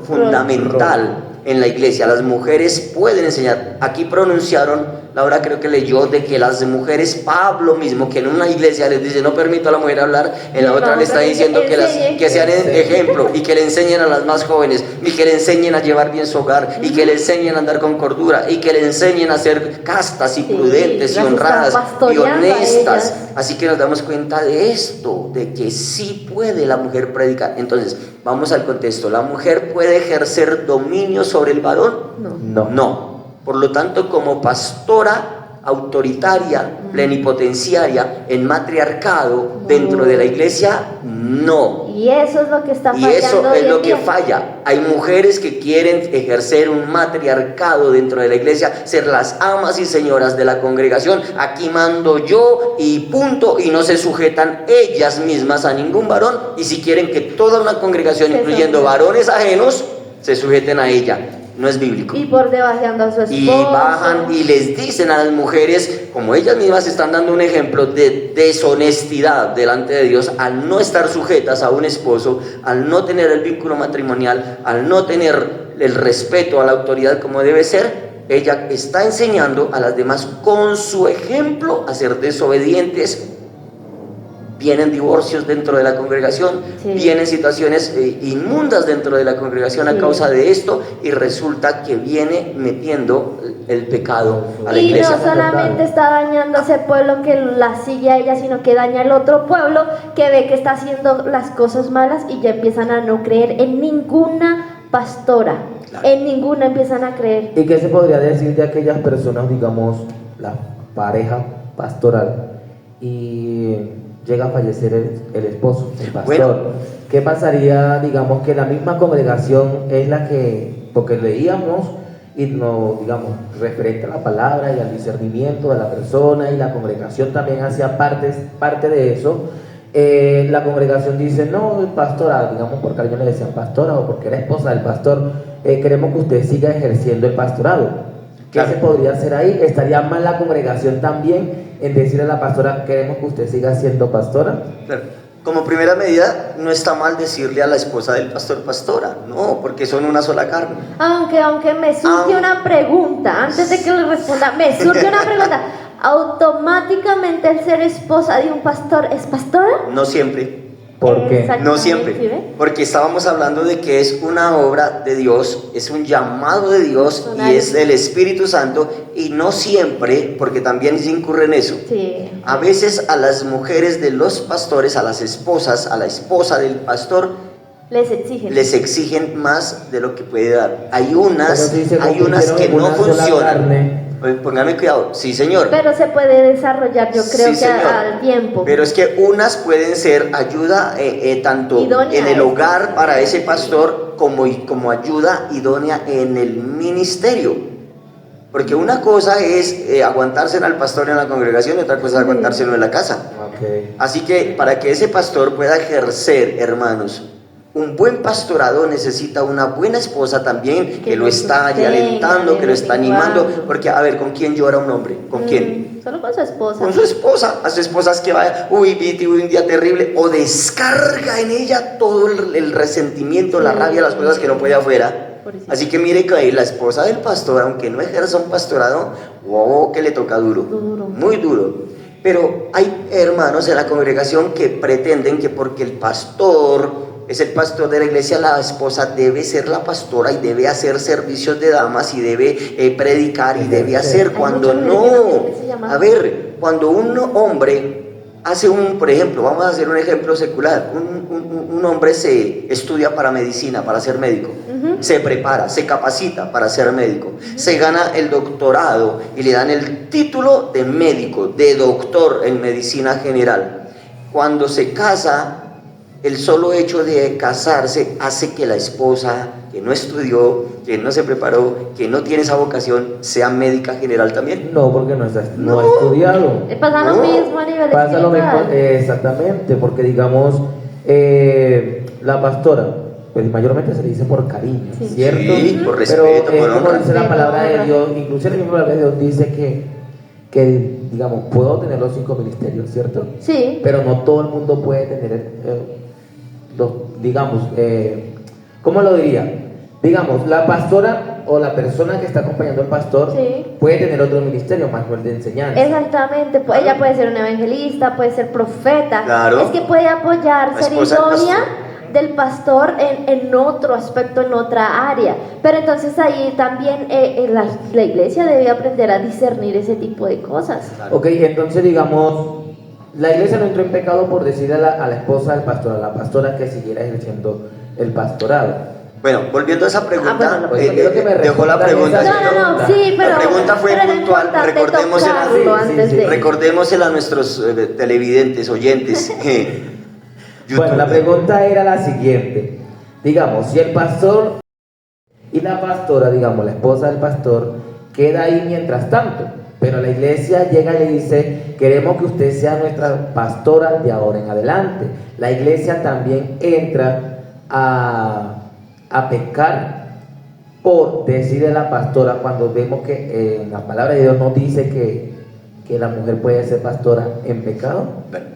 fundamental en la iglesia. Las mujeres pueden enseñar. Aquí pronunciaron, Laura creo que leyó, de que las mujeres, Pablo mismo, que en una iglesia les dice: no permito a la mujer hablar, en la otra le está diciendo que sean ejemplo y que le enseñen a las más jóvenes, y que le enseñen a llevar bien su hogar, y que le enseñen a andar con cordura, y que le enseñen a ser castas y prudentes y honradas y honestas. Así que nos damos cuenta de esto, de que sí puede la mujer predicar. Entonces, vamos al contexto: ¿la mujer puede ejercer dominio sobre el varón? No. Por lo tanto, como pastora autoritaria, plenipotenciaria, en matriarcado dentro de la iglesia, no. Y eso es lo que está fallando. Y eso es lo que falla. Hay mujeres que quieren ejercer un matriarcado dentro de la iglesia, ser las amas y señoras de la congregación. Aquí mando yo y punto, y no se sujetan ellas mismas a ningún varón. Y si quieren que toda una congregación, incluyendo varones ajenos, se sujeten a ella. No es bíblico. Y por debajeando a su esposo. Y bajan y les dicen a las mujeres, como ellas mismas están dando un ejemplo de deshonestidad delante de Dios, al no estar sujetas a un esposo, al no tener el vínculo matrimonial, al no tener el respeto a la autoridad como debe ser, ella está enseñando a las demás con su ejemplo a ser desobedientes. Vienen divorcios dentro de la congregación, vienen situaciones inmundas dentro de la congregación a causa de esto, y resulta que viene metiendo el pecado a la iglesia. Y no solamente está dañando a ese pueblo que la sigue a ella, sino que daña al otro pueblo que ve que está haciendo las cosas malas y ya empiezan a no creer en ninguna pastora. Claro. En ninguna empiezan a creer. ¿Y qué se podría decir de aquellas personas, digamos, la pareja pastoral, y llega a fallecer el esposo, el pastor? Bueno, ¿qué pasaría, digamos, que la misma congregación es la que, porque leíamos y no, digamos, referente a la palabra y al discernimiento de la persona, y la congregación también hacía parte de eso? La congregación dice: no, pastora, digamos, por cariño le decían pastora, o porque era esposa del pastor, queremos que usted siga ejerciendo el pastorado. ¿Qué se podría hacer ahí? ¿Estaría mal la congregación también en decirle a la pastora: queremos que usted siga siendo pastora? Claro. Como primera medida, no está mal decirle a la esposa del pastor: pastora, no, porque son una sola carne. Aunque me surge una pregunta, antes de que le responda, me surge una pregunta. ¿Automáticamente el ser esposa de un pastor es pastora? No siempre. ¿Por qué? Exactamente, No ¿sí siempre, ve? porque estábamos hablando de que es una obra de Dios, es un llamado de Dios y es del Espíritu Santo, y no siempre, porque también se incurre en eso. Sí. A veces a las mujeres de los pastores, a las esposas, a la esposa del pastor, les exigen más de lo que puede dar. Hay unas que no funcionan. Póngame cuidado, sí señor. Pero se puede desarrollar, yo creo Sí, que señor. al tiempo. Pero es que unas pueden ser ayuda tanto Idónea en el a hogar esto. para ese pastor como ayuda idónea en el ministerio. Porque una cosa es aguantárselo al pastor en la congregación y otra cosa es aguantárselo en la casa. Okay. Así que para que ese pastor pueda ejercer, hermanos, un buen pastorado necesita una buena esposa también que lo está alentando, que lo está animando. Porque, a ver, ¿con quién llora un hombre? ¿Con quién? Solo con su esposa. Con su esposa. A su esposa es que vaya, Viti, tuve un día terrible, o descarga en ella todo el resentimiento, la rabia, las cosas que no puede afuera. Así que mire que ahí la esposa del pastor, aunque no ejerza un pastorado, wow, que le toca duro, muy duro. Pero hay hermanos en la congregación que pretenden que porque el pastor es el pastor de la iglesia, la esposa debe ser la pastora y debe hacer servicios de damas y debe predicar y debe hacer, cuando no. A ver, cuando un hombre hace por ejemplo, vamos a hacer un ejemplo secular, un hombre se estudia para medicina, para ser médico, se prepara, se capacita para ser médico, se gana el doctorado y le dan el título de médico, de doctor en medicina general. Cuando se casa, el solo hecho de casarse hace que la esposa, que no estudió, que no se preparó, que no tiene esa vocación, sea médica general también. No, porque no ha estudiado. Pasa lo mismo a nivel Pasa lo mismo, espiritual. exactamente, porque digamos, la pastora, pues mayormente se le dice por cariño, Sí. ¿cierto? Sí, por respeto, pero por como honra. dice la palabra de Dios, incluso la misma palabra de Dios dice que digamos, puedo tener los 5 ministerios, ¿cierto? Sí. Pero no todo el mundo puede tener digamos, ¿cómo lo diría? Digamos, la pastora o la persona que está acompañando al pastor puede tener otro ministerio, más no el de enseñanza. Exactamente, ella puede ser una evangelista, puede ser profeta. Claro. Es que puede apoyar, La ser esposa del idónea pastor. del pastor en otro aspecto, en otra área. Pero entonces ahí también la iglesia debe aprender a discernir ese tipo de cosas. Claro. Ok, entonces digamos, la iglesia no entró en pecado por decirle a la esposa del pastor, a la pastora, que siguiera ejerciendo el pastorado. Bueno, volviendo a esa pregunta, pues, quiero que me dejó la respondan pregunta. esa ¿cierto? No, sí, pero La pregunta fue pero era puntual, importante recordémosela. tocarlo antes de. Recordémosela a nuestros televidentes, oyentes. Bueno, la pregunta era la siguiente. Digamos, si el pastor y la pastora, digamos, la esposa del pastor, queda ahí mientras tanto, pero la iglesia llega y le dice, queremos que usted sea nuestra pastora de ahora en adelante. La iglesia también entra a pecar por decirle a la pastora, cuando vemos que en la palabra de Dios nos dice que la mujer puede ser pastora en pecado. Bueno,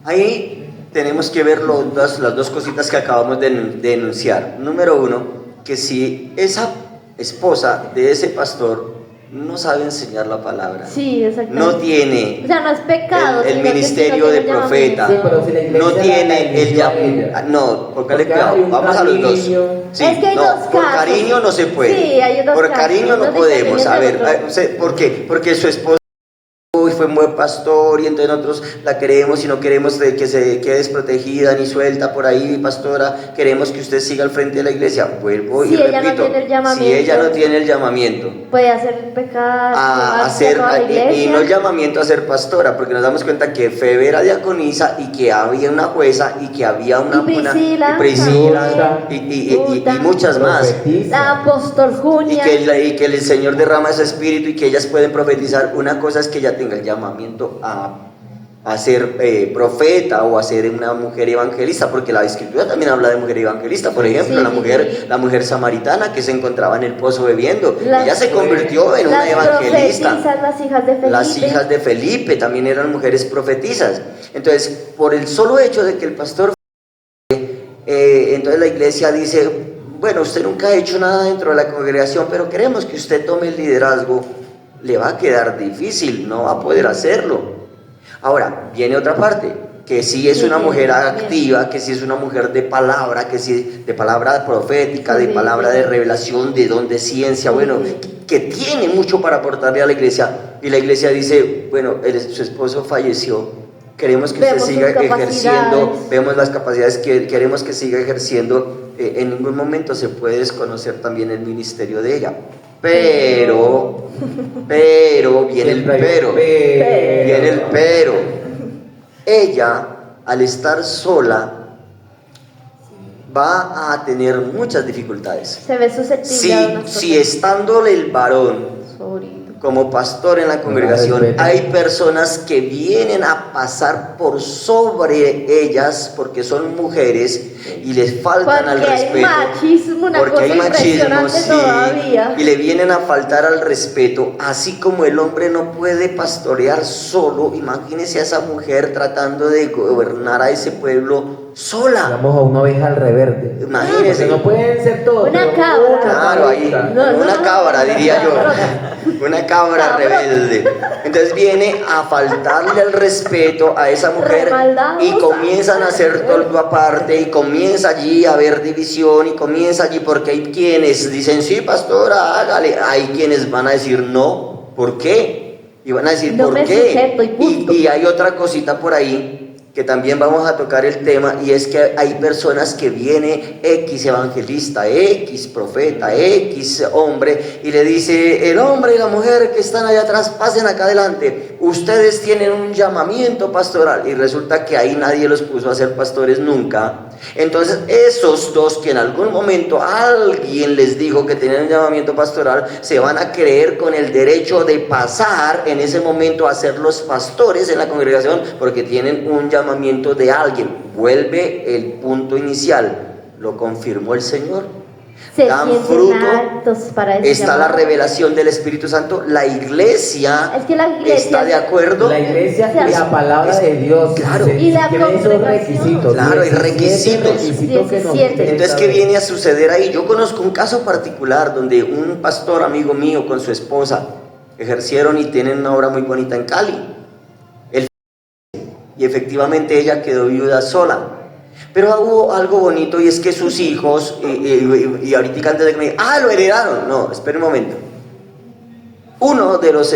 ahí tenemos que ver las dos cositas que acabamos de denunciar. Número uno, que si esa esposa de ese pastor no sabe enseñar la palabra, Sí, exactamente. no tiene O sea, no es pecado. el sino que ministerio sí de no tiene profeta, Sí, pero si la iglesia no tiene el eligió a ella. llamado. No, póngale Porque hay cuidado, un vamos a los dos. cariño. Sí, Es que hay no, dos por casos. cariño no se puede. Sí, hay dos por casos. cariño no Uno podemos. dice A ver, otro. ¿por qué? Porque su esposa fue un buen pastor y entonces nosotros la queremos y no queremos que se quede desprotegida ni suelta por ahí, pastora, queremos que usted siga al frente de la iglesia. Vuelvo Si y ella no repito, tiene el llamamiento, si ella no tiene el llamamiento puede hacer pecar a hacer, toda la y iglesia. no el llamamiento a ser pastora, porque nos damos cuenta que Febe era diaconisa y que había una jueza y que había una Y Priscila también. y muchas más. La apóstol Junia. Y que el Señor derrama ese espíritu y que ellas pueden profetizar. Una cosa es que ella tenga el llamamiento a ser profeta o a ser una mujer evangelista, porque la escritura también habla de mujer evangelista. Por ejemplo, la mujer samaritana que se encontraba en el pozo bebiendo, ella se convirtió en una evangelista. Las hijas de Felipe. Las hijas de Felipe también eran mujeres profetizas. Entonces, por el solo hecho de que el pastor entonces la iglesia dice, bueno, usted nunca ha hecho nada dentro de la congregación, pero queremos que usted tome el liderazgo. Le va a quedar difícil, no va a poder hacerlo. Ahora, viene otra parte. que sí es una Sí, mujer bien. activa, que sí es una mujer de palabra, que sí de palabra profética, de Sí, palabra sí. de revelación, de don de ciencia, Sí, bueno, sí. que tiene mucho para aportarle a la iglesia. Y la iglesia dice, bueno, su esposo falleció, queremos que usted Vemos siga sus ejerciendo, capacidades. vemos las capacidades que queremos que siga ejerciendo. En ningún momento se puede desconocer también el ministerio de ella. Pero viene el Siempre hay un pero. Viene el pero. Ella, al estar sola, va a tener muchas dificultades. Se ve susceptible a unas Si cosas. estándole el varón Sobrino. como pastor en la congregación, respeta. hay personas que vienen a pasar por sobre ellas porque son mujeres y les faltan al Porque hay respeto. machismo, una Porque cosa hay machismo, impresionante sí, todavía. y le vienen a faltar al respeto, así como el hombre no puede pastorear solo. Imagínese a esa mujer tratando de gobernar a ese pueblo sola. Vamos a una oveja al reverde. Imagínese. Porque no pueden ser todos. Una pero cabra. Claro, ahí, No, una cabra diría yo, cabrota. una cabra Cabrota. rebelde. Entonces viene a faltarle el respeto a esa mujer y comienzan a hacer todo aparte y comienza allí a haber división y comienza allí porque hay quienes dicen, sí, pastora, hágale. Hay quienes van a decir, no, ¿por qué? Y van a decir, No ¿por me qué? sujeto y punto. Y hay otra cosita por ahí que también vamos a tocar el tema, y es que hay personas que viene X evangelista, X profeta, X hombre, y le dice, el hombre y la mujer que están allá atrás, pasen acá adelante, ustedes tienen un llamamiento pastoral, y resulta que ahí nadie los puso a ser pastores nunca. Entonces esos dos que en algún momento alguien les dijo que tenían un llamamiento pastoral, se van a creer con el derecho de pasar en ese momento a ser los pastores en la congregación porque tienen un llamamiento de alguien. Vuelve el punto inicial, lo confirmó el Señor. Se Dan sienten fruto, aptos para ese está la llamado. revelación del Espíritu Santo, la iglesia, Es que la iglesia está de acuerdo. La iglesia O sea, y la palabra de Dios. Claro. Se- Y la tiene esos congregación. requisitos. Claro, hay 17 requisitos. requisitos que nos 17. Entonces, ¿qué viene a suceder ahí? Yo conozco un caso particular donde un pastor amigo mío con su esposa ejercieron y tienen una obra muy bonita en Cali. Y efectivamente ella quedó viuda sola. Pero hubo algo bonito y es que sus hijos, y ahorita antes de que me digan, lo heredaron. No, espera un momento. Uno de los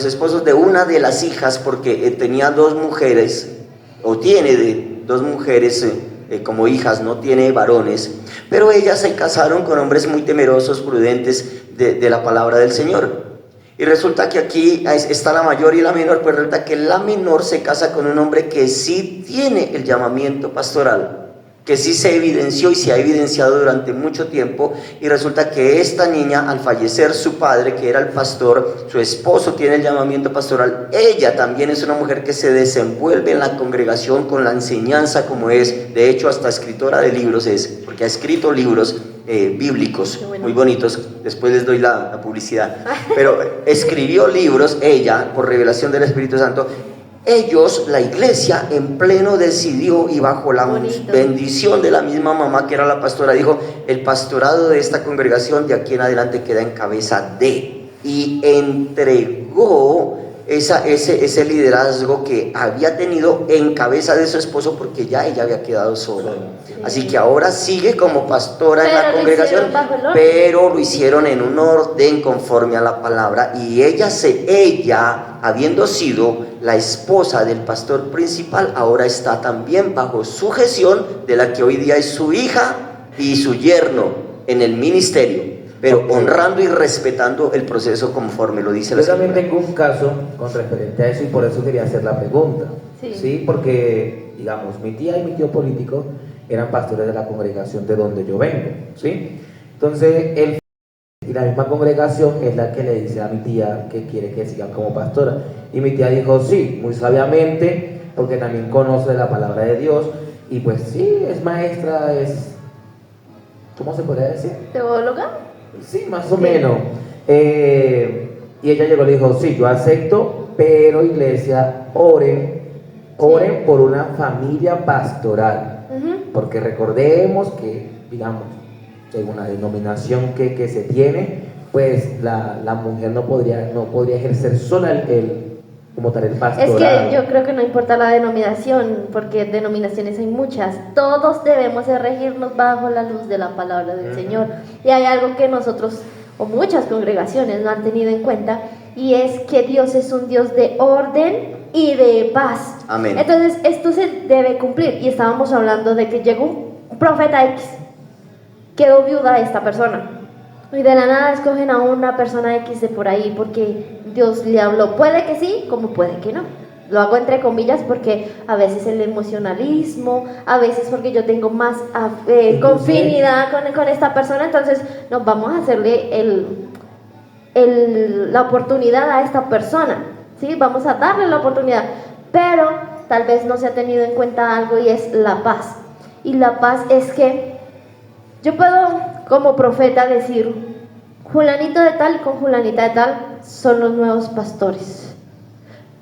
esposos de una de las hijas, porque tenía dos mujeres, o tiene dos mujeres como hijas, no tiene varones, pero ellas se casaron con hombres muy temerosos, prudentes de la palabra del Señor. Y resulta que aquí está la mayor y la menor, pues resulta que la menor se casa con un hombre que sí tiene el llamamiento pastoral, que sí se evidenció y se ha evidenciado durante mucho tiempo, y resulta que esta niña, al fallecer su padre, que era el pastor, su esposo tiene el llamamiento pastoral, ella también es una mujer que se desenvuelve en la congregación con la enseñanza como es, de hecho hasta escritora de libros es, porque ha escrito libros bíblicos muy bonitos, después les doy la publicidad, pero escribió libros ella por revelación del Espíritu Santo. Ellos, la iglesia, en pleno decidió y bajo la bendición de la misma mamá que era la pastora, dijo, el pastorado de esta congregación de aquí en adelante queda en cabeza de, y entregó ese liderazgo que había tenido en cabeza de su esposo porque ya ella había quedado sola. Así que ahora sigue como pastora en la congregación, pero lo hicieron en un orden conforme a la palabra, y ella, habiendo sido la esposa del pastor principal, ahora está también bajo sujeción de la que hoy día es su hija y su yerno en el ministerio, pero honrando y respetando el proceso conforme lo dice la Yo también Escritura. tengo un caso con referente a eso y por eso quería hacer la pregunta. Sí, porque, digamos, mi tía y mi tío político eran pastores de la congregación de donde yo vengo, ¿sí? Entonces, y la misma congregación es la que le dice a mi tía que quiere que siga como pastora. Y mi tía dijo sí, muy sabiamente, porque también conoce la palabra de Dios. Y pues sí, es maestra, ¿cómo se podría decir? ¿Teóloga? Sí, más o menos. Y ella llegó y le dijo, sí, yo acepto, pero iglesia, oren por una familia pastoral. Porque recordemos que, digamos, según la denominación que se tiene, pues la mujer no podría ejercer sola como tal el Es pastorado. que yo creo que no importa la denominación, porque denominaciones hay muchas. Todos debemos de regirnos bajo la luz de la palabra del Señor. Y hay algo que nosotros, o muchas congregaciones, no han tenido en cuenta, y es que Dios es un Dios de orden y de paz. Amén. Entonces, esto se debe cumplir. Y estábamos hablando de que llegó un profeta X, quedó viuda esta persona. Y de la nada escogen a una persona X de por ahí porque Dios le habló. Puede que sí, como puede que no. Lo hago entre comillas porque a veces el emocionalismo, a veces porque yo tengo más confinidad con esta persona, entonces nos vamos a hacerle la oportunidad a esta persona, ¿sí? Vamos a darle la oportunidad, pero tal vez no se ha tenido en cuenta algo y es la paz. Y la paz es que yo puedo como profeta decir, Julanito de tal con Julanita de tal son los nuevos pastores.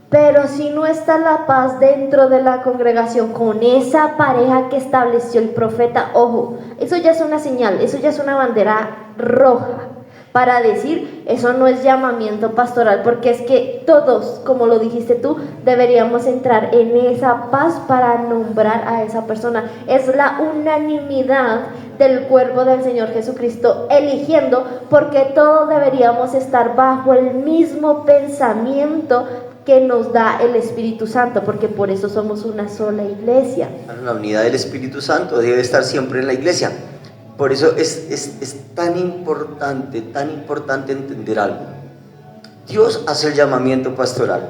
Pero si no está la paz dentro de la congregación con esa pareja que estableció el profeta, ojo, eso ya es una señal, eso ya es una bandera roja para decir, eso no es llamamiento pastoral, porque es que todos, como lo dijiste tú, deberíamos entrar en esa paz para nombrar a esa persona. Es la unanimidad del cuerpo del Señor Jesucristo eligiendo, porque todos deberíamos estar bajo el mismo pensamiento que nos da el Espíritu Santo, porque por eso somos una sola iglesia. La unidad del Espíritu Santo debe estar siempre en la iglesia. Por eso es tan importante entender algo. Dios hace el llamamiento pastoral,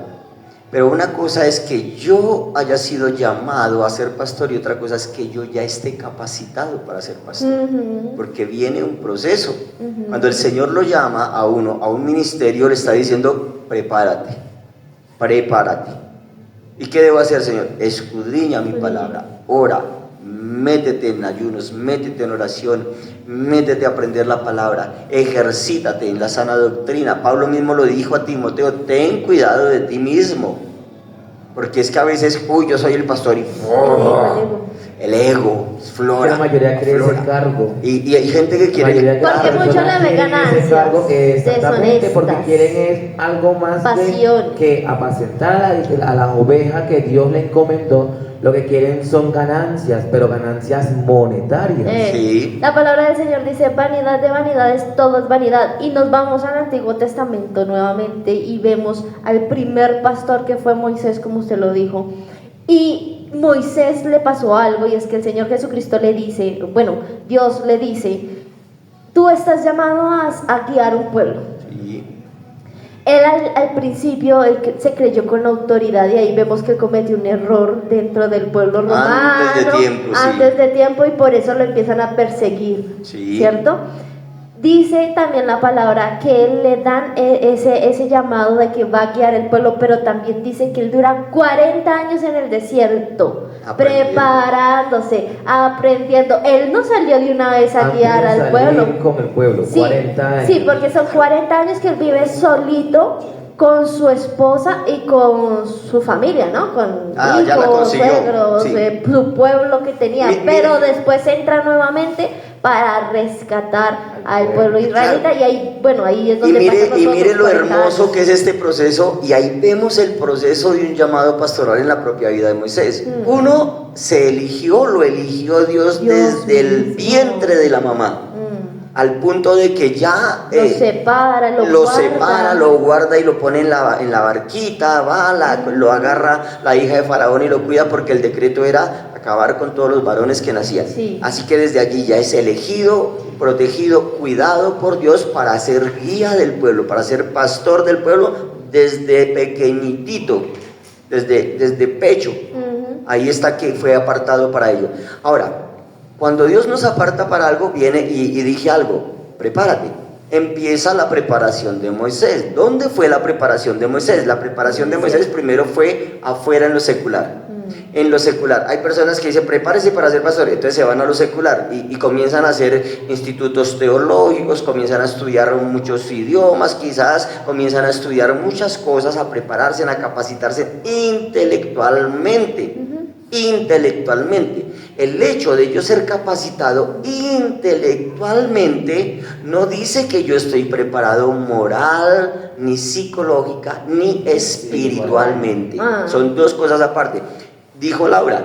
pero una cosa es que yo haya sido llamado a ser pastor y otra cosa es que yo ya esté capacitado para ser pastor, porque viene un proceso. Cuando el Señor lo llama a uno a un ministerio, le está diciendo, prepárate. ¿Y qué debo hacer, Señor? Escudriña mi palabra, ora, métete en ayunos, métete en oración, métete a aprender la palabra, ejercítate en la sana doctrina. Pablo mismo lo dijo a Timoteo, ten cuidado de ti mismo, porque es que a veces, yo soy el pastor y el ego flora. La mayoría cree ese cargo. Y hay gente que quiere, porque muchos le ven ganancias, exactamente, porque quieren es algo más que apacentar a la oveja que Dios le encomendó. Lo que quieren son ganancias, pero ganancias monetarias. Sí. La palabra del Señor dice, vanidad de vanidades, todo es vanidad. Y nos vamos al Antiguo Testamento nuevamente y vemos al primer pastor que fue Moisés, como usted lo dijo. Y Moisés le pasó algo, y es que el Señor Jesucristo le dice, Dios le dice, tú estás llamado a guiar un pueblo. Él al principio se creyó con la autoridad y ahí vemos que cometió un error dentro del pueblo romano antes de tiempo y por eso lo empiezan a perseguir, ¿cierto? Dice también la palabra que él le dan ese llamado de que va a guiar el pueblo, pero también dice que él dura 40 años en el desierto, preparándose, aprendiendo. Él no salió de una vez a guiar al pueblo. Con el pueblo, sí, 40 años. Sí, porque son 40 años que él vive solito con su esposa y con su familia, ¿no? Con hijos, suegros, su pueblo que tenía, pero después entra nuevamente para rescatar al pueblo israelita, claro. Y ahí es donde mire lo hermoso que es este proceso, y ahí vemos el proceso de un llamado pastoral en la propia vida de Moisés. Uno lo eligió Dios desde el vientre de la mamá. Al punto de que ya lo guarda y lo pone en la barquita, lo agarra la hija de Faraón y lo cuida, porque el decreto era acabar con todos los varones que nacían. Así que desde allí ya es elegido, protegido, cuidado por Dios para ser guía del pueblo, para ser pastor del pueblo desde pequeñitito, desde pecho. Ahí está que fue apartado para ello. Ahora, cuando Dios nos aparta para algo, viene y dije algo, prepárate. Empieza la preparación de Moisés. ¿Dónde fue la preparación de Moisés? La preparación de Moisés primero fue afuera en lo secular. En lo secular, hay personas que dicen, prepárese para ser pastor, entonces se van a lo secular y comienzan a hacer institutos teológicos, comienzan a estudiar muchos idiomas, quizás comienzan a estudiar muchas cosas, a prepararse, a capacitarse intelectualmente. el hecho de yo ser capacitado intelectualmente no dice que yo estoy preparado moral, ni psicológica, ni espiritualmente. Son dos cosas aparte. Dijo Laura,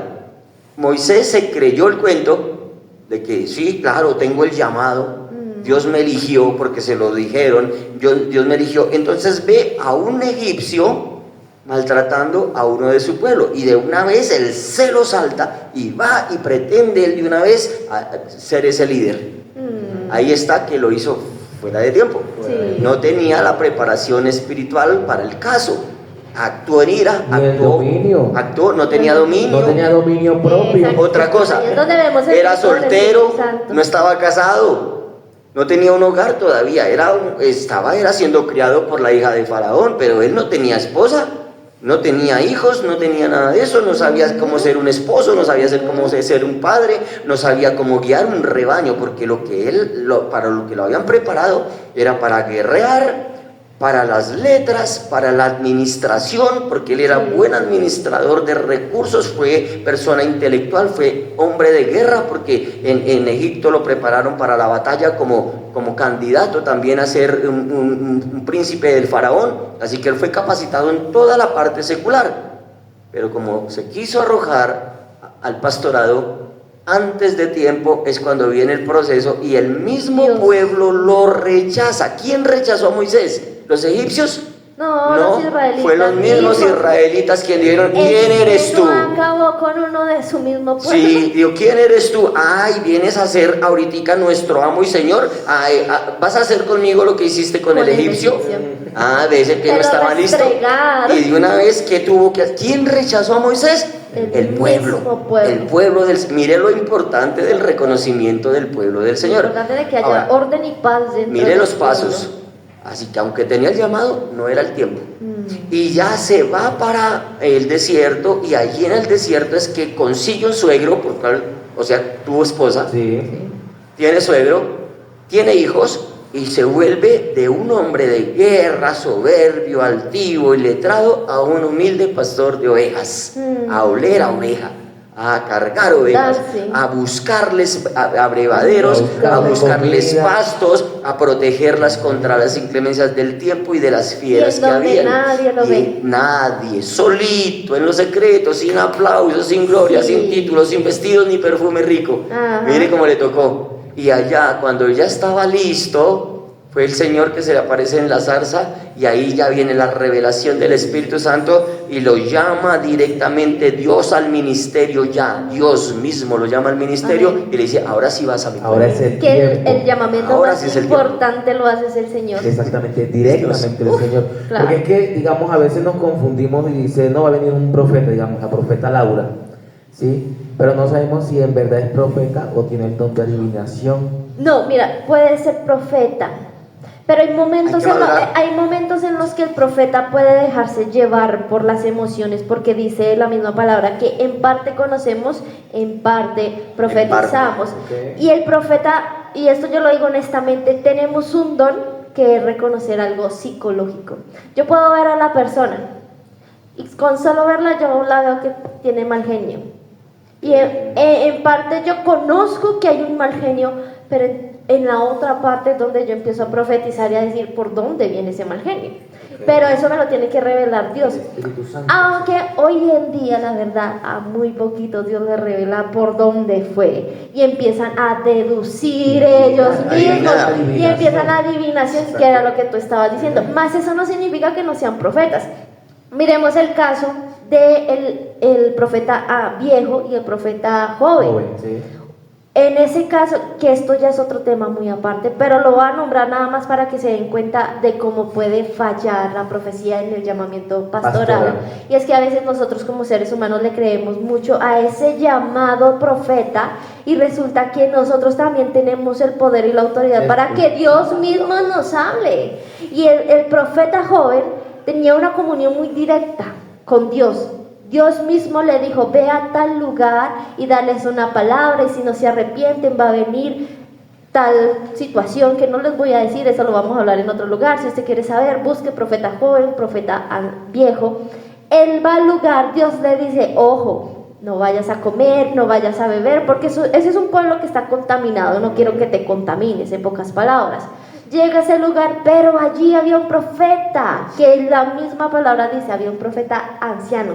Moisés se creyó el cuento de que sí, claro, tengo el llamado, Dios me eligió porque se lo dijeron, Dios me eligió. Entonces ve a un egipcio maltratando a uno de su pueblo y de una vez el celo salta y va y pretende él de una vez ser ese líder. Ahí está que lo hizo fuera de tiempo. Sí. No tenía la preparación espiritual para el caso. Actuó en ira, actuó, no tenía dominio. No tenía dominio propio. Exacto. Otra cosa, Ahí es donde vemos el era fruto del soltero, Espíritu Santo. no estaba casado, no tenía un hogar todavía, era siendo criado por la hija de Faraón, pero él no tenía esposa, no tenía hijos, no tenía nada de eso, no sabía cómo ser un esposo, no sabía cómo ser un padre, no sabía cómo guiar un rebaño, porque para lo que lo habían preparado era para guerrear, para las letras, para la administración, porque él era buen administrador de recursos, fue persona intelectual, fue hombre de guerra, porque en Egipto lo prepararon para la batalla como candidato también a ser un príncipe del faraón, así que él fue capacitado en toda la parte secular, pero como se quiso arrojar al pastorado antes de tiempo, es cuando viene el proceso y el mismo pueblo lo rechaza. ¿Quién rechazó a Moisés? ¿Los egipcios? No, los israelitas. Fue los mismos israelitas quienes dijeron, ¿quién eres tú? Acabó con uno de su mismo pueblo. Sí, digo, ¿quién eres tú? Ay, vienes a ser ahorita nuestro amo y señor. Ay, ¿vas a hacer conmigo lo que hiciste con el egipcio? De ese que no estaba listo. Y de una vez, ¿qué tuvo que hacer? ¿Quién rechazó a Moisés? El pueblo. El pueblo mire lo importante del reconocimiento del pueblo del Señor. Lo importante de que haya orden y paz dentro. Mire los pasos. Así que aunque tenía el llamado, no era el tiempo. Y ya se va para el desierto, y allí en el desierto es que consigue un suegro, tuvo esposa, tiene suegro, tiene hijos, y se vuelve de un hombre de guerra, soberbio, altivo y letrado, a un humilde pastor de ovejas, a oler a oveja, a cargar ovejas, a buscarles abrevaderos, a buscarles pastos, a protegerlas contra las inclemencias del tiempo y de las fieras que había. Nadie, solito, en lo secreto, sin aplausos, sin gloria, sin títulos, sin vestidos ni perfume rico. Mire cómo le tocó. Y allá, cuando ya estaba listo, fue el Señor que se le aparece en la zarza, y ahí ya viene la revelación del Espíritu Santo y lo llama directamente Dios al ministerio. Ya Dios mismo lo llama al ministerio y le dice, ahora sí vas a mi pueblo. Ahora es el que tiempo. el llamamiento Ahora más sí es el importante lo hace el Señor. Exactamente, directamente el Señor. Claro. Porque es que, digamos, a veces nos confundimos y dice, no, va a venir un profeta, digamos, la profeta Laura, ¿sí? Pero no sabemos si en verdad es profeta o tiene el don de adivinación. No, mira, puede ser profeta, pero hay momentos en los que el profeta puede dejarse llevar por las emociones, porque dice la misma palabra que en parte conocemos, en parte profetizamos. Y el profeta, y esto yo lo digo honestamente, tenemos un don que es reconocer algo psicológico. Yo puedo ver a la persona y con solo verla yo la veo que tiene mal genio. Y en parte yo conozco que hay un mal genio, pero en la otra parte es donde yo empiezo a profetizar y a decir por dónde viene ese mal genio. Pero eso me lo tiene que revelar Dios. Aunque hoy en día, la verdad, a muy poquito Dios le revela por dónde fue. Y empiezan a deducir ellos mismos. Y empiezan la adivinación, que era lo que tú estabas diciendo. Más eso no significa que no sean profetas. Miremos el caso del profeta viejo y el profeta joven. En ese caso, que esto ya es otro tema muy aparte, pero lo voy a nombrar nada más para que se den cuenta de cómo puede fallar la profecía en el llamamiento pastoral. Y es que a veces nosotros como seres humanos le creemos mucho a ese llamado profeta, y resulta que nosotros también tenemos el poder y la autoridad para que Dios mismo nos hable. Y el profeta joven tenía una comunión muy directa con Dios. Dios mismo le dijo, ve a tal lugar y dales una palabra, y si no se arrepienten va a venir tal situación que no les voy a decir, eso lo vamos a hablar en otro lugar. Si usted quiere saber, busque profeta joven, profeta viejo. Él va al lugar, Dios le dice, ojo, no vayas a comer, no vayas a beber, porque ese es un pueblo que está contaminado, no quiero que te contamines, en pocas palabras. Llega a ese lugar, pero allí había un profeta, que la misma palabra dice, había un profeta anciano.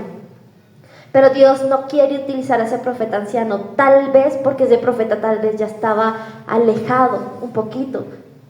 Pero Dios no quiere utilizar a ese profeta anciano, tal vez porque ese profeta tal vez ya estaba alejado un poquito,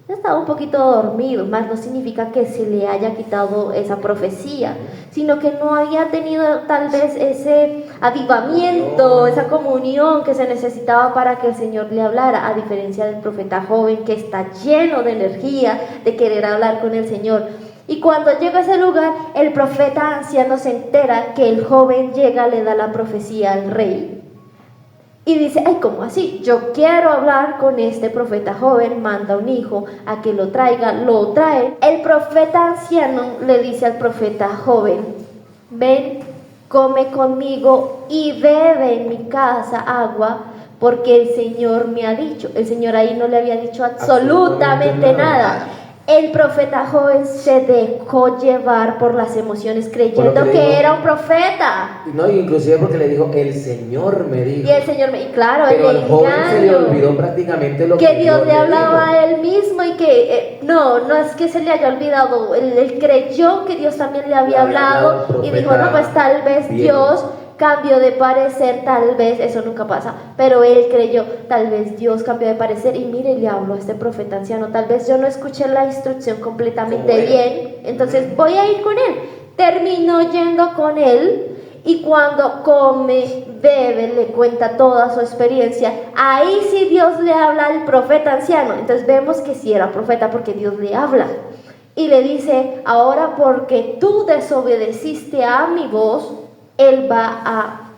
ya estaba un poquito dormido, más no significa que se le haya quitado esa profecía, sino que no había tenido tal vez ese avivamiento, esa comunión que se necesitaba para que el Señor le hablara, a diferencia del profeta joven que está lleno de energía, de querer hablar con el Señor. Y cuando llega a ese lugar, el profeta anciano se entera que el joven llega, le da la profecía al rey. Y dice, ay, ¿cómo así? Yo quiero hablar con este profeta joven, manda un hijo a que lo traiga, lo trae. El profeta anciano le dice al profeta joven, ven, come conmigo y bebe en mi casa agua, porque el Señor me ha dicho. El Señor ahí no le había dicho absolutamente nada. El profeta joven se dejó llevar por las emociones, creyendo que era un profeta. No, inclusive porque le dijo, el Señor me dijo. Y el Señor me, claro, pero el al joven se le engaño, olvidó prácticamente lo que Dios le hablaba dijo. a él mismo y que no es que se le haya olvidado, él creyó que Dios también le había hablado y dijo, no, pues tal vez bien. Dios cambió de parecer, tal vez, eso nunca pasa, pero él creyó, tal vez Dios cambió de parecer y mire, le habló a este profeta anciano, tal vez yo no escuché la instrucción completamente bien, entonces voy a ir con él. Terminó yendo con él y cuando come, bebe, le cuenta toda su experiencia, ahí sí Dios le habla al profeta anciano, entonces vemos que sí era profeta porque Dios le habla. Y le dice, ahora porque tú desobedeciste a mi voz, él va a,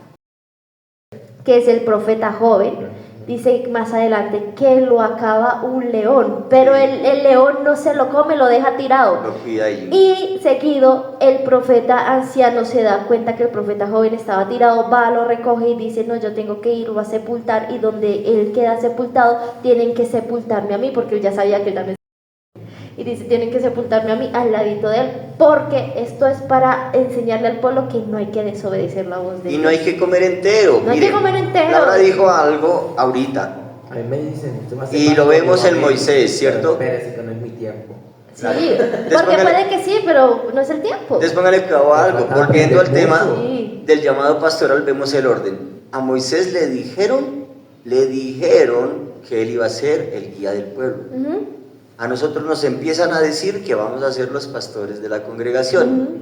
que es el profeta joven, dice más adelante que lo acaba un león, pero el león no se lo come, lo deja tirado. Lo cuida ahí. Y seguido el profeta anciano se da cuenta que el profeta joven estaba tirado, va, lo recoge y dice, no, yo tengo que ir, lo va a sepultar, y donde él queda sepultado, tienen que sepultarme a mí, porque él ya sabía que él también. Y dice, tienen que sepultarme a mí al ladito de él, porque esto es para enseñarle al pueblo que no hay que desobedecer la voz de Dios. Y no hay que comer entero. No hay que comer entero. Laura dijo algo ahorita. A mí me dicen, y lo vemos en Moisés, ¿cierto? Espérese que no es mi tiempo. Sí, porque puede que sí, pero no es el tiempo. Entonces póngale cuidado a algo. Volviendo al tema sí. del llamado pastoral, vemos el orden. A Moisés le dijeron que él iba a ser el guía del pueblo. A nosotros nos empiezan a decir que vamos a ser los pastores de la congregación.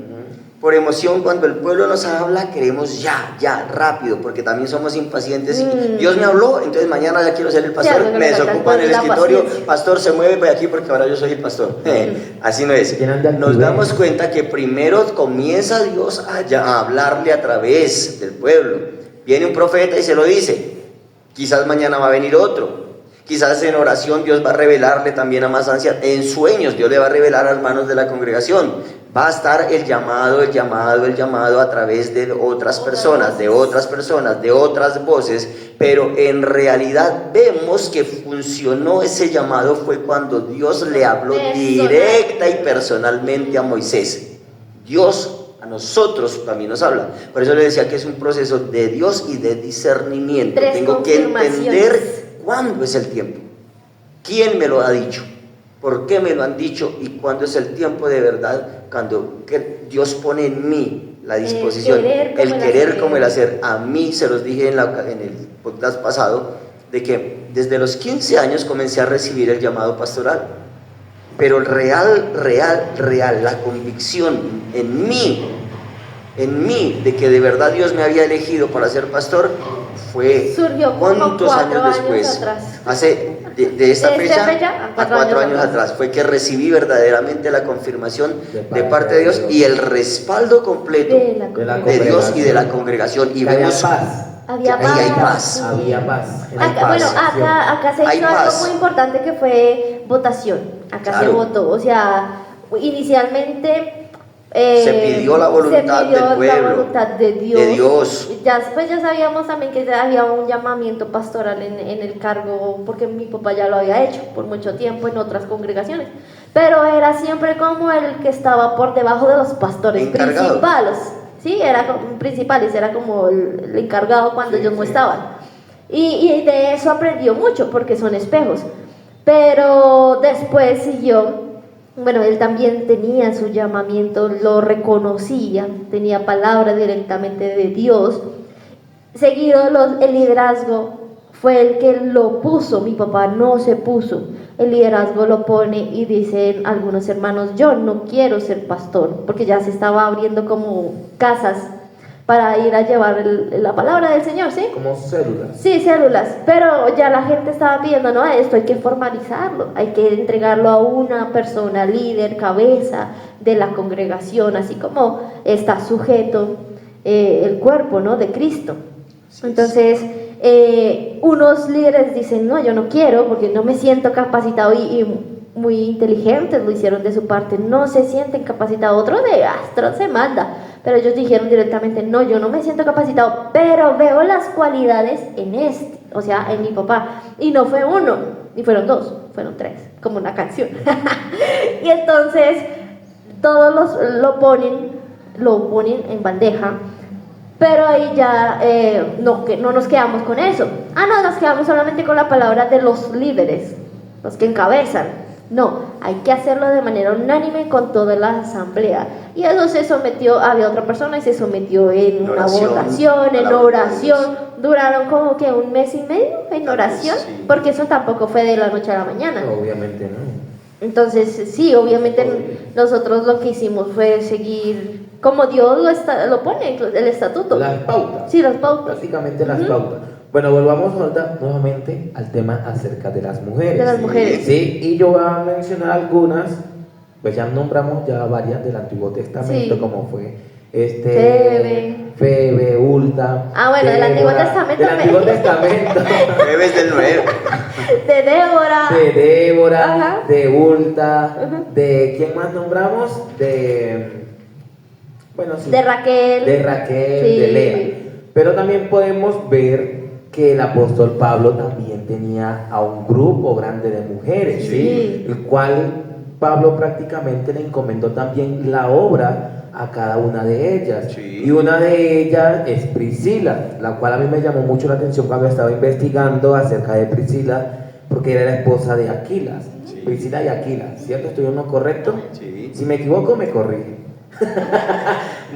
Por emoción, cuando el pueblo nos habla, queremos ya, rápido, porque también somos impacientes. Y Dios me habló, entonces mañana ya quiero ser el pastor. Me desocupa en el escritorio, pastor, se mueve por aquí porque ahora yo soy el pastor. Así no es. Nos damos cuenta que primero comienza Dios a hablarle a través del pueblo. Viene un profeta y se lo dice. Quizás mañana va a venir otro. Quizás en oración Dios va a revelarle también a más ancianos. En sueños Dios le va a revelar a hermanos de la congregación. Va a estar el llamado a través de otras personas, de otras voces. Pero en realidad vemos que funcionó ese llamado fue cuando Dios le habló directa y personalmente a Moisés. Dios a nosotros también nos habla. Por eso le decía que es un proceso de Dios y de discernimiento. Tengo que entender cuándo es el tiempo, quién me lo ha dicho, por qué me lo han dicho y cuándo es el tiempo de verdad, cuando Dios pone en mí la disposición, el querer como el hacer. A mí se los dije en el podcast pasado, de que desde los 15 años comencé a recibir el llamado pastoral, pero real, la convicción en mí, de que de verdad Dios me había elegido para ser pastor, surgió ¿cuántos años después? Hace de esta fecha a 4 años atrás fue que recibí verdaderamente la confirmación de parte de Dios y el respaldo completo de Dios y de la congregación. Y vemos había paz. Acá se hizo algo muy importante que fue votación. Acá se votó, o sea, inicialmente se pidió la voluntad del pueblo, la voluntad de Dios. Ya, después ya sabíamos también que había un llamamiento pastoral en el cargo, porque mi papá ya lo había hecho por mucho tiempo en otras congregaciones, pero era siempre como el que estaba por debajo de los pastores principales. sí, era como principales, era como el encargado cuando ellos no estaban. Y de eso aprendió mucho, porque son espejos. Pero después siguió, bueno, él también tenía su llamamiento, lo reconocía, tenía palabra directamente de Dios. Seguido el liderazgo fue el que lo puso, mi papá no se puso. El liderazgo lo pone y dicen algunos hermanos, yo no quiero ser pastor, porque ya se estaba abriendo como casas para ir a llevar la palabra del Señor, ¿sí? Como células. Sí, células, pero ya la gente estaba pidiendo, no, esto hay que formalizarlo, hay que entregarlo a una persona, líder, cabeza de la congregación, así como está sujeto el cuerpo, ¿no?, de Cristo. Entonces, unos líderes dicen, no, yo no quiero porque no me siento capacitado, y muy inteligentes lo hicieron de su parte, no se sienten capacitados. Otro de astro se manda, pero ellos dijeron directamente, no, yo no me siento capacitado, pero veo las cualidades en o sea, en mi papá. Y no fue uno, ni fueron dos, fueron tres, como una canción. Y entonces todos lo ponen en bandeja. Pero ahí ya no nos quedamos con eso. No nos quedamos solamente con la palabra de los líderes, los que encabezan. No, hay que hacerlo de manera unánime con toda la asamblea. Y eso se sometió, había otra persona y se sometió en una votación, en oración. Duraron como que 1 mes y medio en oración, sí. Porque eso tampoco fue de la noche a la mañana. Obviamente no. Entonces, sí, obviamente nosotros lo que hicimos fue seguir como Dios lo pone, el estatuto. Las pautas. Sí, las pautas. Prácticamente las pautas. Bueno, volvamos ahorita nuevamente al tema acerca de las mujeres. De las mujeres. Sí, y yo voy a mencionar algunas, pues ya nombramos ya varias del Antiguo Testamento, Sí. como fue Febe, Hulda. bueno, del Antiguo Testamento. Del Antiguo Testamento. Bebes del Nuevo. De Débora. De Débora, Ajá. de Hulda, Ajá. de ¿quién más nombramos? Bueno, sí. De Raquel. De Raquel, Sí. de Lea. Pero también podemos ver que el apóstol Pablo también tenía a un grupo grande de mujeres, ¿sí? El cual Pablo prácticamente le encomendó también la obra a cada una de ellas. Sí. Y una de ellas es Priscila, la cual a mí me llamó mucho la atención cuando estaba investigando acerca de Priscila, porque era la esposa de Aquilas. Sí. Priscila y Aquila, ¿cierto? ¿Estoy en lo correcto? Sí. Si me equivoco, me corrige.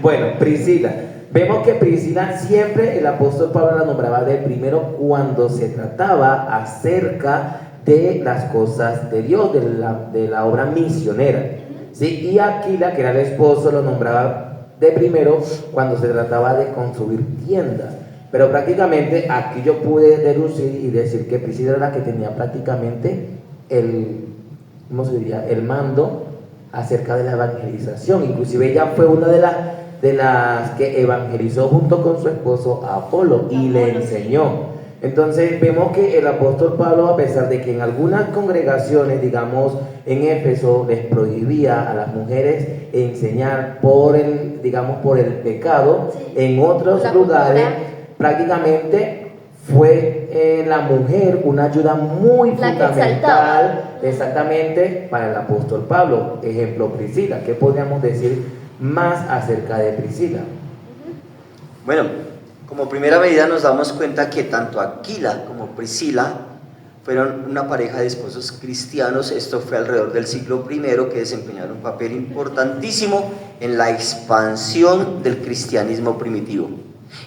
Bueno, Priscila. Vemos que Priscila siempre el apóstol Pablo la nombraba de primero cuando se trataba acerca de las cosas de Dios, de la obra misionera, ¿sí? Y Aquila, que era el esposo, lo nombraba de primero cuando se trataba de construir tiendas. Pero prácticamente aquí yo pude deducir y decir que Priscila era la que tenía prácticamente ¿cómo se diría?, el mando acerca de la evangelización. Inclusive ella fue una de las que evangelizó junto con su esposo Apolo y le enseñó. Entonces vemos que el apóstol Pablo, a pesar de que en algunas congregaciones, digamos en Éfeso, les prohibía a las mujeres enseñar por el pecado, en otros lugares prácticamente fue la mujer una ayuda muy fundamental, exactamente, para el apóstol Pablo. Ejemplo, Priscila. ¿Qué podríamos decir más acerca de Priscila? Bueno, como primera medida nos damos cuenta que tanto Aquila como Priscila fueron una pareja de esposos cristianos. Esto fue alrededor del siglo I, que desempeñaron un papel importantísimo en la expansión del cristianismo primitivo.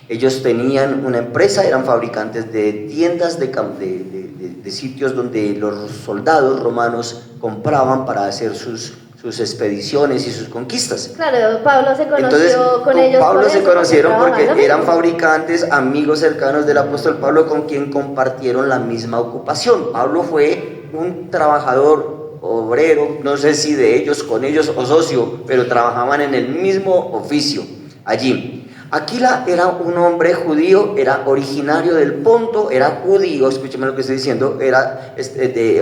Ellos tenían una empresa, eran fabricantes de tiendas, de sitios donde los soldados romanos compraban para hacer sus expediciones y sus conquistas. Claro, Pablo se conoció Entonces, con ellos. Pablo se conocieron porque eran mismo. fabricantes, amigos cercanos del apóstol Pablo, con quien compartieron la misma ocupación. Pablo fue un trabajador, obrero, no sé si de ellos, con ellos o socio, pero trabajaban en el mismo oficio allí. Aquila era un hombre judío, era originario del Ponto, era judío, escúcheme lo que estoy diciendo, era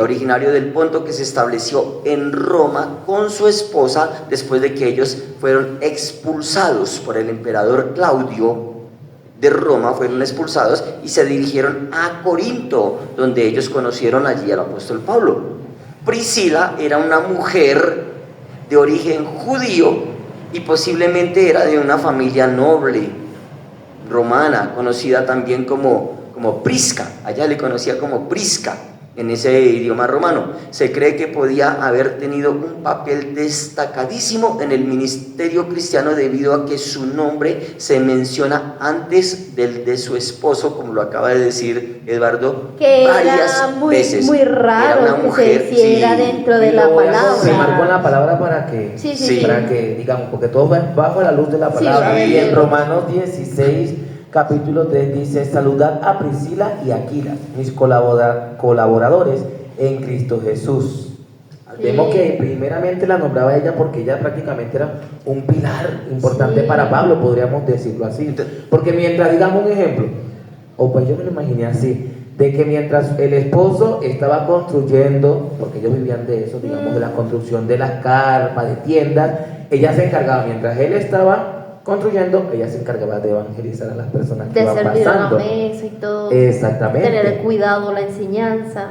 originario del Ponto, que se estableció en Roma con su esposa después de que ellos fueron expulsados por el emperador Claudio de Roma, fueron expulsados y se dirigieron a Corinto, donde ellos conocieron allí al apóstol Pablo. Priscila era una mujer de origen judío y posiblemente era de una familia noble romana, conocida también como Prisca. Allá le conocía como Prisca en ese idioma romano. Se cree que podía haber tenido un papel destacadísimo en el ministerio cristiano debido a que su nombre se menciona antes del de su esposo, como lo acaba de decir Eduardo, que varias era veces. muy raro Era una que mujer, se hiciera sí. dentro de Y lo la voy a confirmar con palabra. la palabra para que, Sí. para que digamos, porque todo va bajo la luz de la Sí, palabra. sí. Y en Romanos 16, capítulo 3 dice: saludad a Priscila y Aquila, mis colaboradores en Cristo Jesús. Sí. Vemos que primeramente la nombraba ella porque ella prácticamente era un pilar importante Sí. para Pablo, podríamos decirlo así. Porque mientras, digamos un ejemplo, o pues yo me lo imaginé así, de que mientras el esposo estaba construyendo, porque ellos vivían de eso, digamos, de la construcción de las carpas, de tiendas, ella se encargaba, mientras él estaba construyendo, ella se encargaba de evangelizar a las personas que De iban servir a la pasando. mesa y todo. Exactamente. Tener el cuidado, la enseñanza.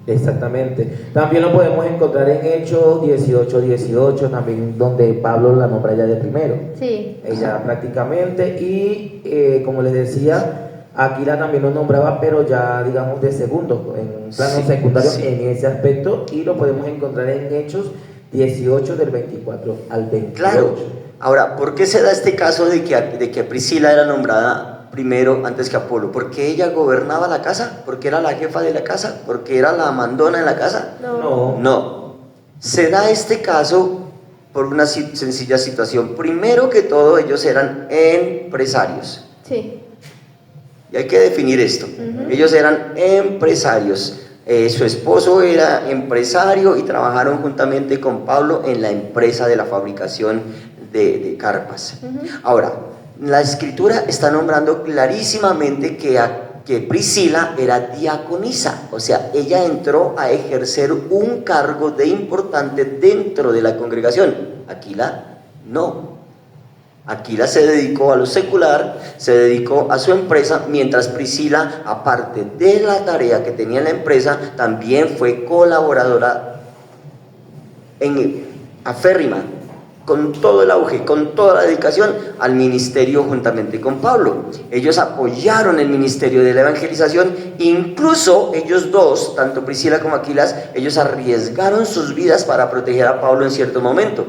Exactamente. También lo podemos encontrar en Hechos 18, también donde Pablo la nombra ya de primero. Sí. Ella prácticamente, y como les decía, Aquila también lo nombraba, pero ya digamos de segundo, en un plano Sí, secundario sí. en ese aspecto, y lo podemos encontrar en Hechos 18 del 24 al 28. Claro. Ahora, ¿por qué se da este caso de que Priscila era nombrada primero antes que Apolo? ¿Porque ella gobernaba la casa? ¿Porque era la jefa de la casa? ¿Porque era la mandona en la casa? No. Se da este caso por una sencilla situación. Primero que todo, ellos eran empresarios. Sí. Y hay que definir esto. Ellos eran empresarios. Su esposo era empresario y trabajaron juntamente con Pablo en la empresa de la fabricación de carpas. Ahora, la escritura está nombrando clarísimamente que Priscila era diaconisa, o sea, ella entró a ejercer un cargo de importante dentro de la congregación. Aquila no. Aquila se dedicó a lo secular, se dedicó a su empresa, mientras Priscila, aparte de la tarea que tenía en la empresa, también fue colaboradora aférrima, con todo el auge, con toda la dedicación al ministerio juntamente con Pablo. Ellos apoyaron el ministerio de la evangelización, incluso ellos dos, tanto Priscila como Aquilas, ellos arriesgaron sus vidas para proteger a Pablo en cierto momento.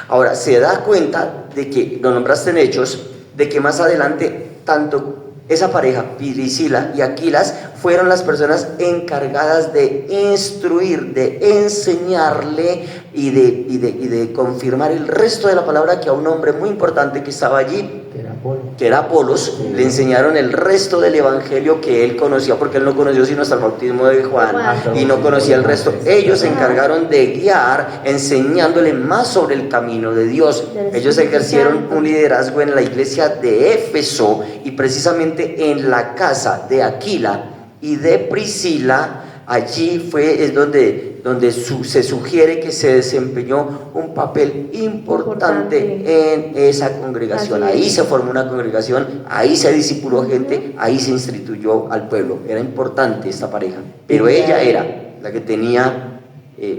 Ahora, se da cuenta de que, lo nombraste en Hechos, de que más adelante, tanto esa pareja, Priscila y Aquilas, fueron las personas encargadas de instruir, de enseñarle y de confirmar el resto de la palabra que a un hombre muy importante que estaba allí, que era Apolos, le enseñaron el resto del evangelio que él conocía, porque él no conoció sino hasta el bautismo de Juan y no conocía el resto. Ellos se encargaron de guiar, enseñándole más sobre el camino de Dios. Ellos ejercieron un liderazgo en la iglesia de Éfeso, y precisamente en la casa de Aquila y de Priscila, allí es donde se sugiere que se desempeñó un papel importante en esa congregación. Ahí se formó una congregación, ahí se discipuló gente, ahí se instituyó al pueblo. Era importante esta pareja, pero ella era la que tenía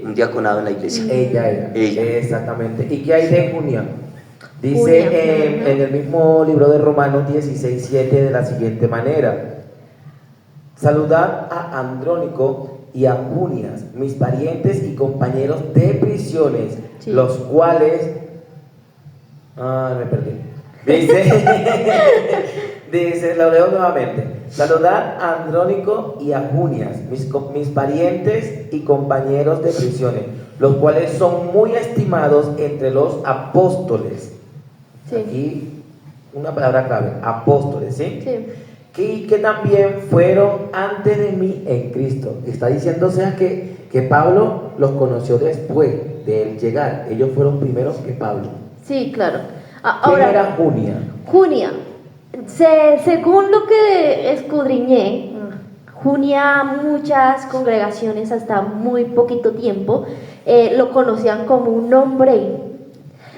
un diaconado en la iglesia. Ella era, exactamente. ¿Y qué hay de Junia? Dice Junia. en el mismo libro de Romanos 16:7 de la siguiente manera: saludad a Andrónico y a Junias, mis parientes y compañeros de prisiones, los cuales... me perdí. Dice, lo leo nuevamente: saludad a Andrónico y a Junias, mis parientes y compañeros de prisiones, los cuales son muy estimados entre los apóstoles. Aquí una palabra clave: apóstoles, ¿sí? Que también fueron antes de mí en Cristo. Está diciendo, o sea, que Pablo los conoció después de él llegar. Ellos fueron primeros que Pablo. Sí, claro. ¿Quién era Junia? Junia, según lo que escudriñé, Junia, muchas congregaciones hasta muy poquito tiempo lo conocían como un hombre.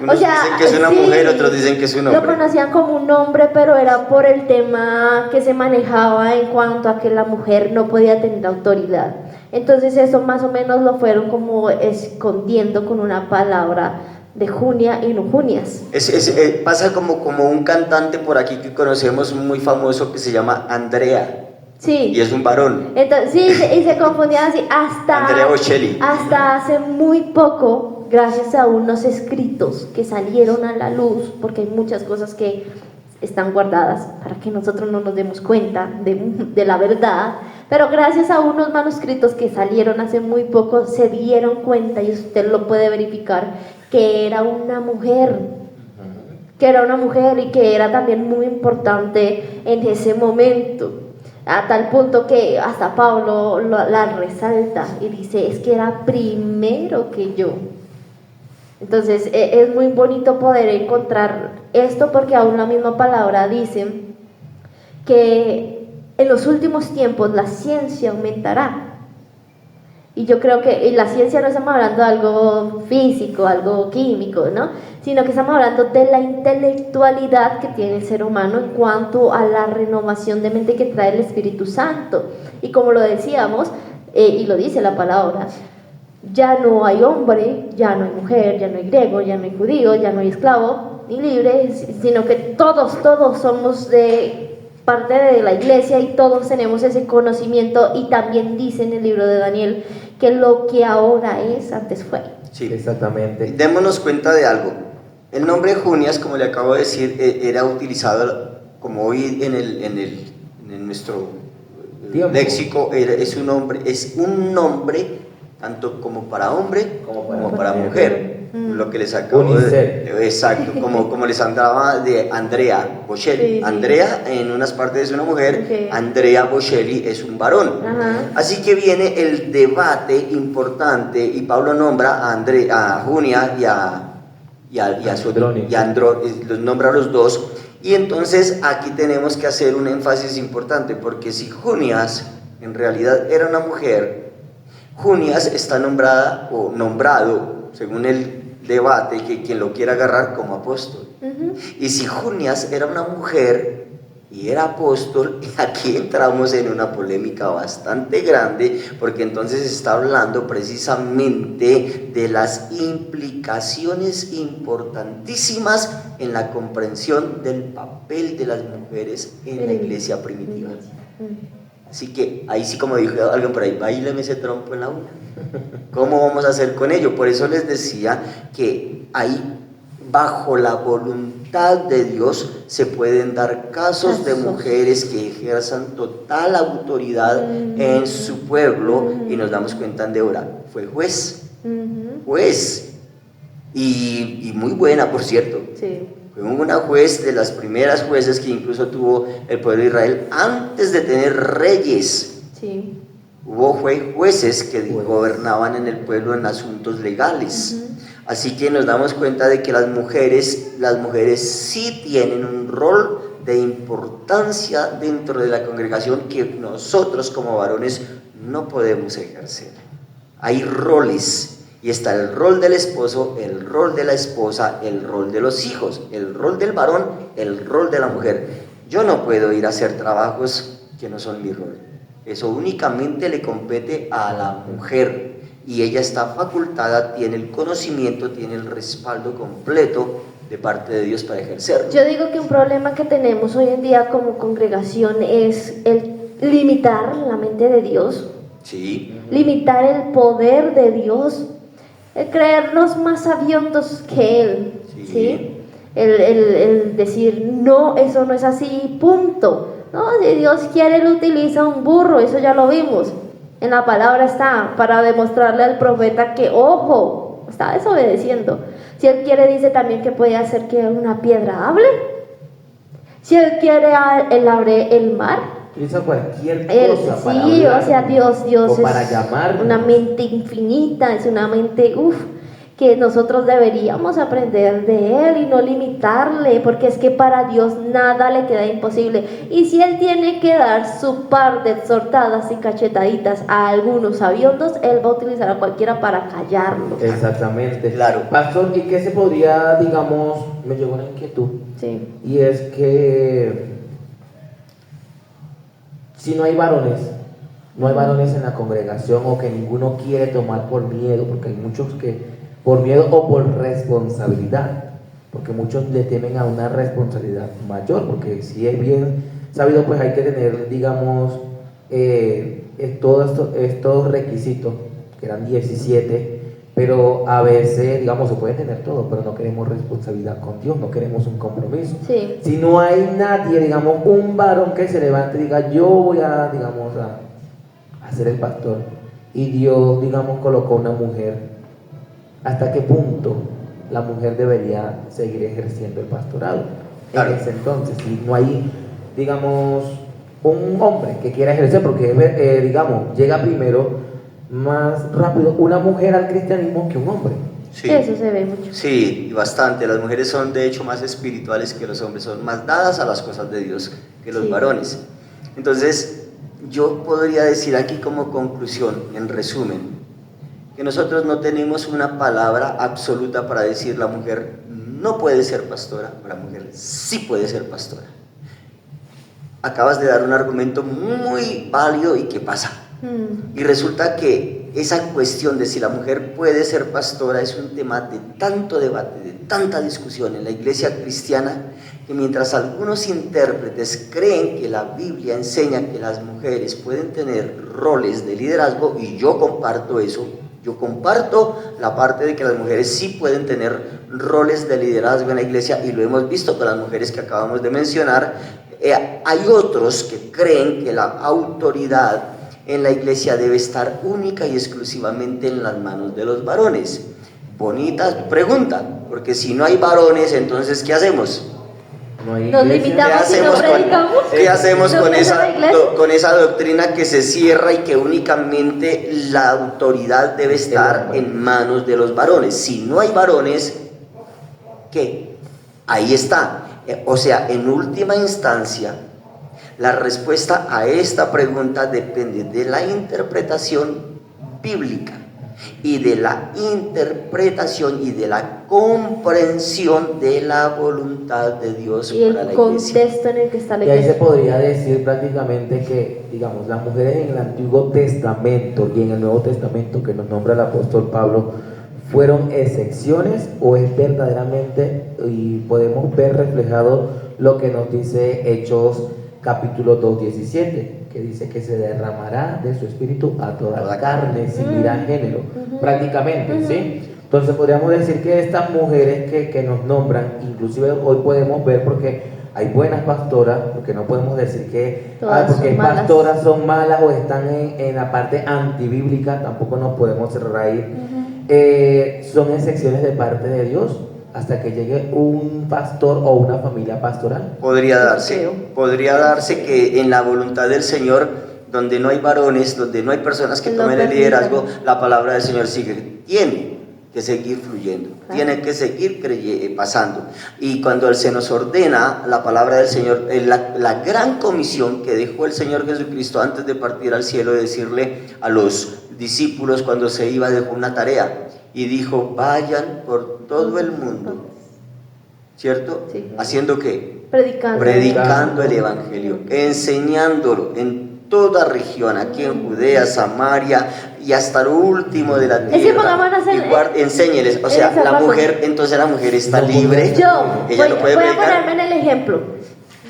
Unos dicen que es una mujer, otros dicen que es un hombre. Lo conocían como un hombre, pero era por el tema que se manejaba en cuanto a que la mujer no podía tener autoridad. Entonces eso más o menos lo fueron como escondiendo con una palabra de Junia y Junias. Pasa como un cantante por aquí que conocemos muy famoso que se llama Andrea. Sí. Y es un varón. Entonces, sí, y se confundían así Andrea Bocelli. hasta hace muy poco, gracias a unos escritos que salieron a la luz, porque hay muchas cosas que están guardadas para que nosotros no nos demos cuenta de la verdad, pero gracias a unos manuscritos que salieron hace muy poco se dieron cuenta, y usted lo puede verificar, que era una mujer, y que era también muy importante en ese momento, a tal punto que hasta Pablo la resalta y dice, es que era primero que yo. Entonces es muy bonito poder encontrar esto, porque aún la misma palabra dice que en los últimos tiempos la ciencia aumentará. Y yo creo que la ciencia no estamos hablando de algo físico, algo químico, ¿no? Sino que estamos hablando de la intelectualidad que tiene el ser humano en cuanto a la renovación de mente que trae el Espíritu Santo. Y como lo decíamos, y lo dice la palabra, ya no hay hombre, ya no hay mujer, ya no hay griego, ya no hay judío, ya no hay esclavo ni libre, sino que todos somos de parte de la iglesia y todos tenemos ese conocimiento. Y también dice en el libro de Daniel que lo que ahora es, antes fue. Sí, exactamente. Démonos cuenta de algo. El nombre Junias, como le acabo de decir, era utilizado como hoy en nuestro léxico, es un nombre tanto como para hombre como para mujer. Lo que les acabo de... Exacto, como les hablaba de Andrea Bocelli. Sí. Andrea en unas partes es una mujer, Okay. Andrea Bocelli es un varón. Ajá. Así que viene el debate importante, y Pablo nombra a Junia y los nombra a los dos. Y entonces aquí tenemos que hacer un énfasis importante, porque si Junias en realidad era una mujer, Junias está nombrado, según el debate, que quien lo quiera agarrar, como apóstol. Y si Junias era una mujer y era apóstol, aquí entramos en una polémica bastante grande, porque entonces está hablando precisamente de las implicaciones importantísimas en la comprensión del papel de las mujeres en la iglesia primitiva. Así que ahí sí, como dijo alguien por ahí, báileme ese trompo en la una. ¿Cómo vamos a hacer con ello? Por eso les decía que ahí, bajo la voluntad de Dios, se pueden dar casos de mujeres que ejerzan total autoridad en su pueblo, y nos damos cuenta en Débora, fue juez, y muy buena, por cierto. Sí. Fue una juez, de las primeras jueces que incluso tuvo el pueblo de Israel antes de tener reyes. Sí. Hubo jueces que gobernaban en el pueblo en asuntos legales. Así que nos damos cuenta de que las mujeres sí tienen un rol de importancia dentro de la congregación que nosotros como varones no podemos ejercer. Hay roles. Y está el rol del esposo, el rol de la esposa, el rol de los hijos, el rol del varón, el rol de la mujer. Yo no puedo ir a hacer trabajos que no son mi rol. Eso únicamente le compete a la mujer, y ella está facultada, tiene el conocimiento, tiene el respaldo completo de parte de Dios para ejercerlo. Yo digo que un problema que tenemos hoy en día como congregación es el limitar la mente de Dios, Sí. limitar el poder de Dios, el creernos más sabiondos que Él, ¿sí? El decir, no, eso no es así, punto. No, si Dios quiere, Él utiliza un burro, eso ya lo vimos. En la palabra está, para demostrarle al profeta que, ojo, está desobedeciendo. Si Él quiere, dice también que puede hacer que una piedra hable. Si Él quiere, Él abre el mar. Utiliza cualquier cosa para sí, hablar, o sea, Dios o para es llamar. una mente infinita, es una mente, que nosotros deberíamos aprender de Él y no limitarle, porque es que para Dios nada le queda imposible. Y si Él tiene que dar su par de exhortadas y cachetaditas a algunos sabiondos, Él va a utilizar a cualquiera para callarlos. Exactamente. Claro. Pastor, ¿y qué se podría, digamos, me llegó una inquietud? Sí. Y es que si no hay varones en la congregación, o que ninguno quiere tomar por miedo, porque hay muchos que por miedo o por responsabilidad, porque muchos le temen a una responsabilidad mayor, porque si es bien sabido, pues hay que tener, digamos, todos estos requisitos, que eran 17, pero a veces, digamos, se puede tener todo, pero no queremos responsabilidad con Dios, no queremos un compromiso. Sí. Si no hay nadie, digamos, un varón que se levante y diga, yo voy a, digamos, a ser el pastor, y Dios, digamos, colocó una mujer, ¿hasta qué punto la mujer debería seguir ejerciendo el pastorado? Claro. En ese entonces, si no hay, digamos, un hombre que quiera ejercer, porque, digamos, llega primero más rápido una mujer al cristianismo que un hombre. Sí. Eso se ve mucho. Sí, y bastante. Las mujeres son de hecho más espirituales que los hombres, son más dadas a las cosas de Dios que los Sí. varones. Entonces, yo podría decir aquí como conclusión, en resumen, que nosotros no tenemos una palabra absoluta para decir la mujer no puede ser pastora, o la mujer sí puede ser pastora. Acabas de dar un argumento muy válido y ¿qué pasa? Y resulta que esa cuestión de si la mujer puede ser pastora es un tema de tanto debate, de tanta discusión en la iglesia cristiana, que mientras algunos intérpretes creen que la Biblia enseña que las mujeres pueden tener roles de liderazgo, y yo comparto eso, yo comparto la parte de que las mujeres sí pueden tener roles de liderazgo en la iglesia, y lo hemos visto con las mujeres que acabamos de mencionar. Hay otros que creen que la autoridad en la iglesia debe estar única y exclusivamente en las manos de los varones. Bonita pregunta, porque si no hay varones, entonces ¿qué hacemos? No hay Nos iglesia. limitamos y no predicamos. ¿Qué hacemos ¿No con pasa la iglesia? con esa doctrina que se cierra y que únicamente la autoridad debe estar en manos de los varones? Si no hay varones, ¿qué? Ahí está. O sea, en última instancia, la respuesta a esta pregunta depende de la interpretación bíblica y de la interpretación y de la comprensión de la voluntad de Dios Y para la el iglesia. contexto en el que está la Y ahí se iglesia. podría decir prácticamente que, digamos, las mujeres en el Antiguo Testamento y en el Nuevo Testamento que nos nombra el apóstol Pablo, ¿fueron excepciones o es verdaderamente, y podemos ver reflejado lo que nos dice Hechos capítulo 2:17, que dice que se derramará de su espíritu a toda carne sin mirar género, prácticamente, ¿sí? Entonces podríamos decir que estas mujeres que nos nombran, inclusive hoy podemos ver, porque hay buenas pastoras, porque no podemos decir que porque son malas. pastoras son malas o están en la parte antibíblica, tampoco nos podemos cerrar ahí. Son excepciones de parte de Dios hasta que llegue un pastor o una familia pastoral. Podría darse que en la voluntad del Señor, donde no hay varones, donde no hay personas que tomen el liderazgo, la palabra del Señor tiene que seguir fluyendo, tiene que seguir pasando. Y cuando se nos ordena la palabra del Señor, la gran comisión que dejó el Señor Jesucristo antes de partir al cielo, de decirle a los discípulos cuando se iba, dejó una tarea y dijo: vayan por todo el mundo, ¿cierto? Sí. ¿Haciendo qué? Predicando el Evangelio, enseñándolo en toda región, aquí en Judea, Samaria y hasta lo último de la tierra. Es que pongámonos Enséñeles, o sea, la mujer está libre. Yo Ella no puede voy a predicar. ponerme en el ejemplo.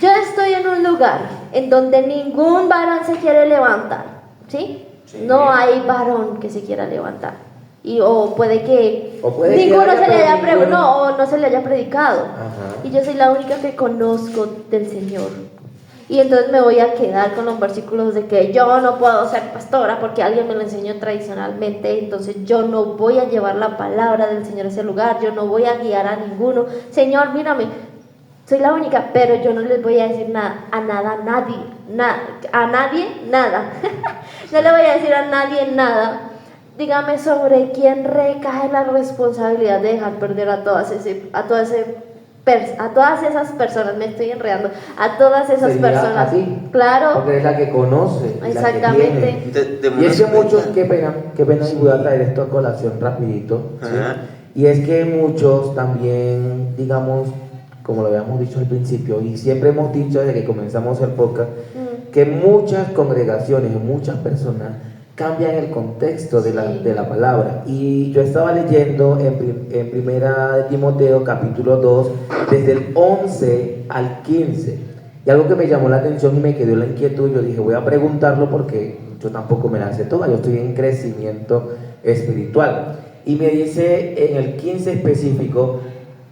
Yo estoy en un lugar en donde ningún varón se quiere levantar, ¿sí? No hay varón que se quiera levantar. O puede que ninguno se le haya no se le haya predicado. Ajá. Y yo soy la única que conozco del Señor. Y entonces me voy a quedar con los versículos de que yo no puedo ser pastora porque alguien me lo enseñó tradicionalmente, entonces yo no voy a llevar la palabra del Señor a ese lugar, yo no voy a guiar a ninguno. Señor, mírame, soy la única, pero yo no les voy a decir nada, a nadie, nada. No le voy a decir a nadie nada. Dígame sobre quién recae la responsabilidad de dejar perder a todas esas personas, me estoy enredando, a todas esas Sería personas. a ti, claro. porque es la que conoce. Exactamente. Y es que muchos, qué pena, y voy a traer esto a colación rapidito, ¿sí? Y es que muchos también, digamos, como lo habíamos dicho al principio, y siempre hemos dicho desde que comenzamos el podcast, que muchas congregaciones, muchas personas cambian el contexto de la palabra. Y yo estaba leyendo en primera de Timoteo capítulo 2 desde el 11 al 15, y algo que me llamó la atención y me quedó la inquietud. Yo dije, voy a preguntarlo porque yo tampoco me la sé toda, yo estoy en crecimiento espiritual. Y me dice en el 15 específico: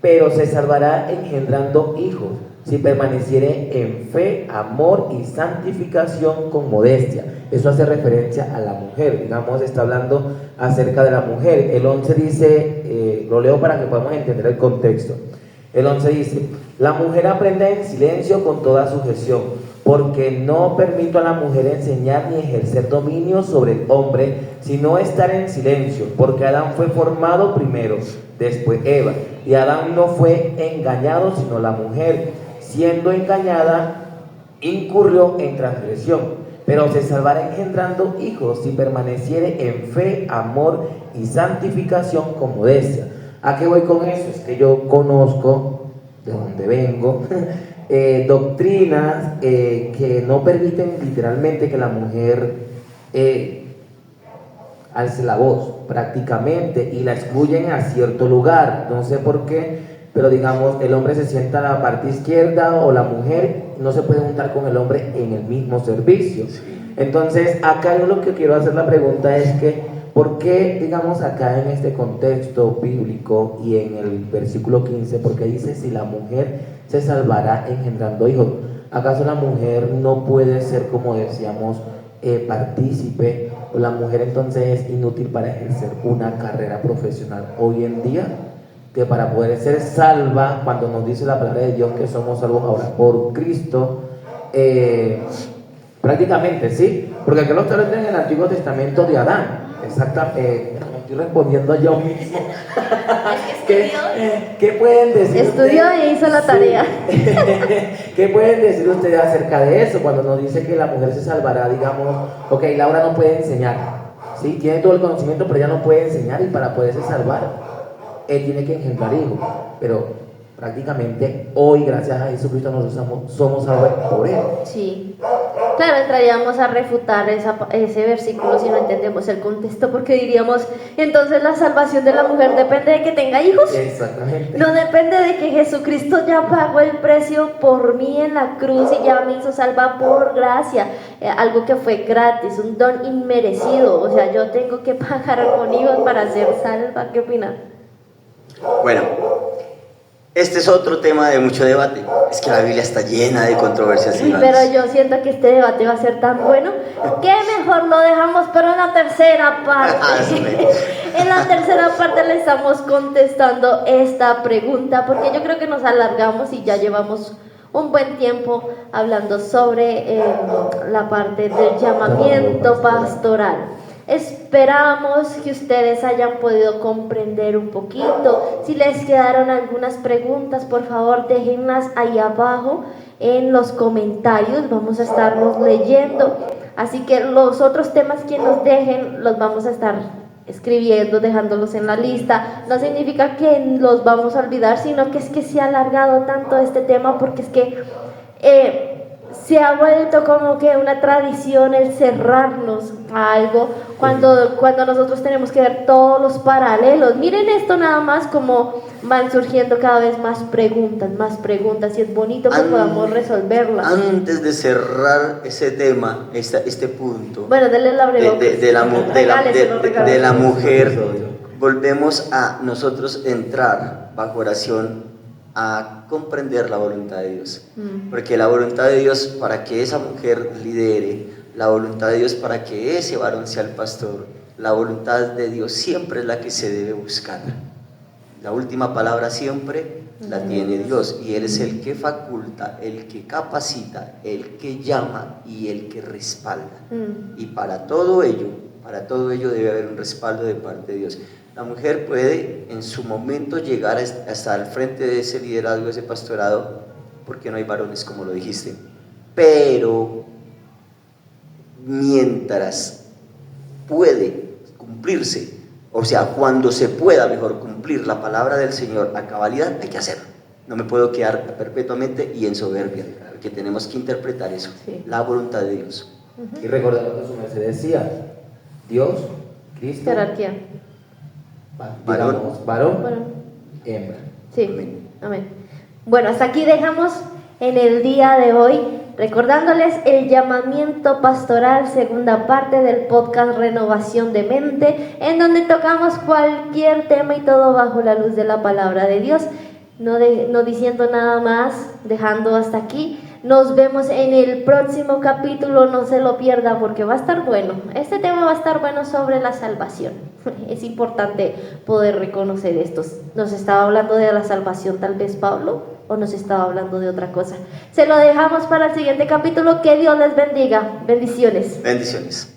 pero se salvará engendrando hijos, si permaneciere en fe, amor y santificación con modestia. Eso hace referencia a la mujer, digamos, está hablando acerca de la mujer. El 11 dice, lo leo para que podamos entender el contexto. El 11 dice: la mujer aprende en silencio con toda sujeción, porque no permito a la mujer enseñar ni ejercer dominio sobre el hombre, sino estar en silencio, porque Adán fue formado primero, después Eva, y Adán no fue engañado, sino la mujer, siendo engañada, incurrió en transgresión. Pero se salvará engendrando hijos, si permaneciere en fe, amor y santificación con modestia. ¿A qué voy con eso? Es que yo conozco de dónde vengo doctrinas que no permiten literalmente que la mujer alce la voz prácticamente, y la excluyen a cierto lugar. No sé por qué, pero digamos, el hombre se sienta a la parte izquierda, o la mujer no se puede juntar con el hombre en el mismo servicio. Entonces acá yo lo que quiero hacer la pregunta es que ¿por qué, digamos, acá en este contexto bíblico y en el versículo 15, porque dice si la mujer se salvará engendrando hijos? ¿Acaso la mujer no puede ser, como decíamos, partícipe, o la mujer entonces es inútil para ejercer una carrera profesional hoy en día? Que para poder ser salva, cuando nos dice la palabra de Dios que somos salvos ahora por Cristo, prácticamente, ¿sí? Porque aquí lo está hablando en el Antiguo Testamento de Adán. Exactamente, me estoy respondiendo yo mismo. ¿Qué pueden decir? Estudió y hizo la tarea. ¿Qué pueden decir ustedes acerca de eso? Cuando nos dice que la mujer se salvará, digamos, ok, Laura no puede enseñar, ¿sí? Tiene todo el conocimiento, pero ella no puede enseñar, y para poderse salvar, él tiene que engendrar hijos. Pero prácticamente hoy, gracias a Jesucristo, nosotros somos salvos por él. Sí. Claro, entraríamos a refutar ese versículo si no entendemos el contexto, porque diríamos, entonces la salvación de la mujer depende de que tenga hijos. Exactamente. No depende de que Jesucristo ya pagó el precio por mí en la cruz y ya me hizo salva por gracia, algo que fue gratis, un don inmerecido. O sea, yo tengo que pagar con hijos para ser salva. ¿Qué opinan? Bueno, este es otro tema de mucho debate. Es que la Biblia está llena de controversias. Pero yo siento que este debate va a ser tan bueno que mejor lo dejamos, pero en la tercera parte. En la tercera parte le estamos contestando esta pregunta, porque yo creo que nos alargamos y ya llevamos un buen tiempo hablando sobre la parte del llamamiento pastoral. Esperamos que ustedes hayan podido comprender un poquito. Si les quedaron algunas preguntas, por favor déjenlas ahí abajo en los comentarios, vamos a estarlos leyendo. Así que los otros temas que nos dejen los vamos a estar escribiendo, dejándolos en la lista. No significa que los vamos a olvidar, sino que es que se ha alargado tanto este tema, porque es que se ha vuelto como que una tradición el cerrarnos a algo cuando nosotros tenemos que ver todos los paralelos. Miren esto nada más, como van surgiendo cada vez más preguntas, y es bonito que podamos resolverlas. Antes de cerrar ese tema, este punto, bueno, denle la de la mujer, volvemos a nosotros entrar bajo oración a comprender la voluntad de Dios, porque la voluntad de Dios para que esa mujer lidere, la voluntad de Dios para que ese varón sea el pastor, la voluntad de Dios siempre es la que se debe buscar. La última palabra siempre la tiene Dios, y Él es el que faculta, el que capacita, el que llama y el que respalda. Y para todo ello debe haber un respaldo de parte de Dios. La mujer puede en su momento llegar hasta el frente de ese liderazgo, de ese pastorado, porque no hay varones, como lo dijiste. Pero mientras puede cumplirse, o sea, cuando se pueda mejor cumplir la palabra del Señor a cabalidad, hay que hacerlo. No me puedo quedar perpetuamente y en soberbia, que tenemos que interpretar eso, sí. La voluntad de Dios. Y recordar lo que su merced decía, Dios, Cristo, Jerarquía. digamos, varón, Bueno, hembra. sí, Amén. amén. Bueno, hasta aquí dejamos en el día de hoy, recordándoles el llamamiento pastoral, segunda parte del podcast Renovación de Mente, en donde tocamos cualquier tema y todo bajo la luz de la palabra de Dios. No diciendo nada más, dejando hasta aquí. Nos vemos en el próximo capítulo, no se lo pierda porque va a estar bueno. Este tema va a estar bueno sobre la salvación. Es importante poder reconocer esto. ¿Nos estaba hablando de la salvación tal vez Pablo o nos estaba hablando de otra cosa? Se lo dejamos para el siguiente capítulo. Que Dios les bendiga. Bendiciones. Bendiciones.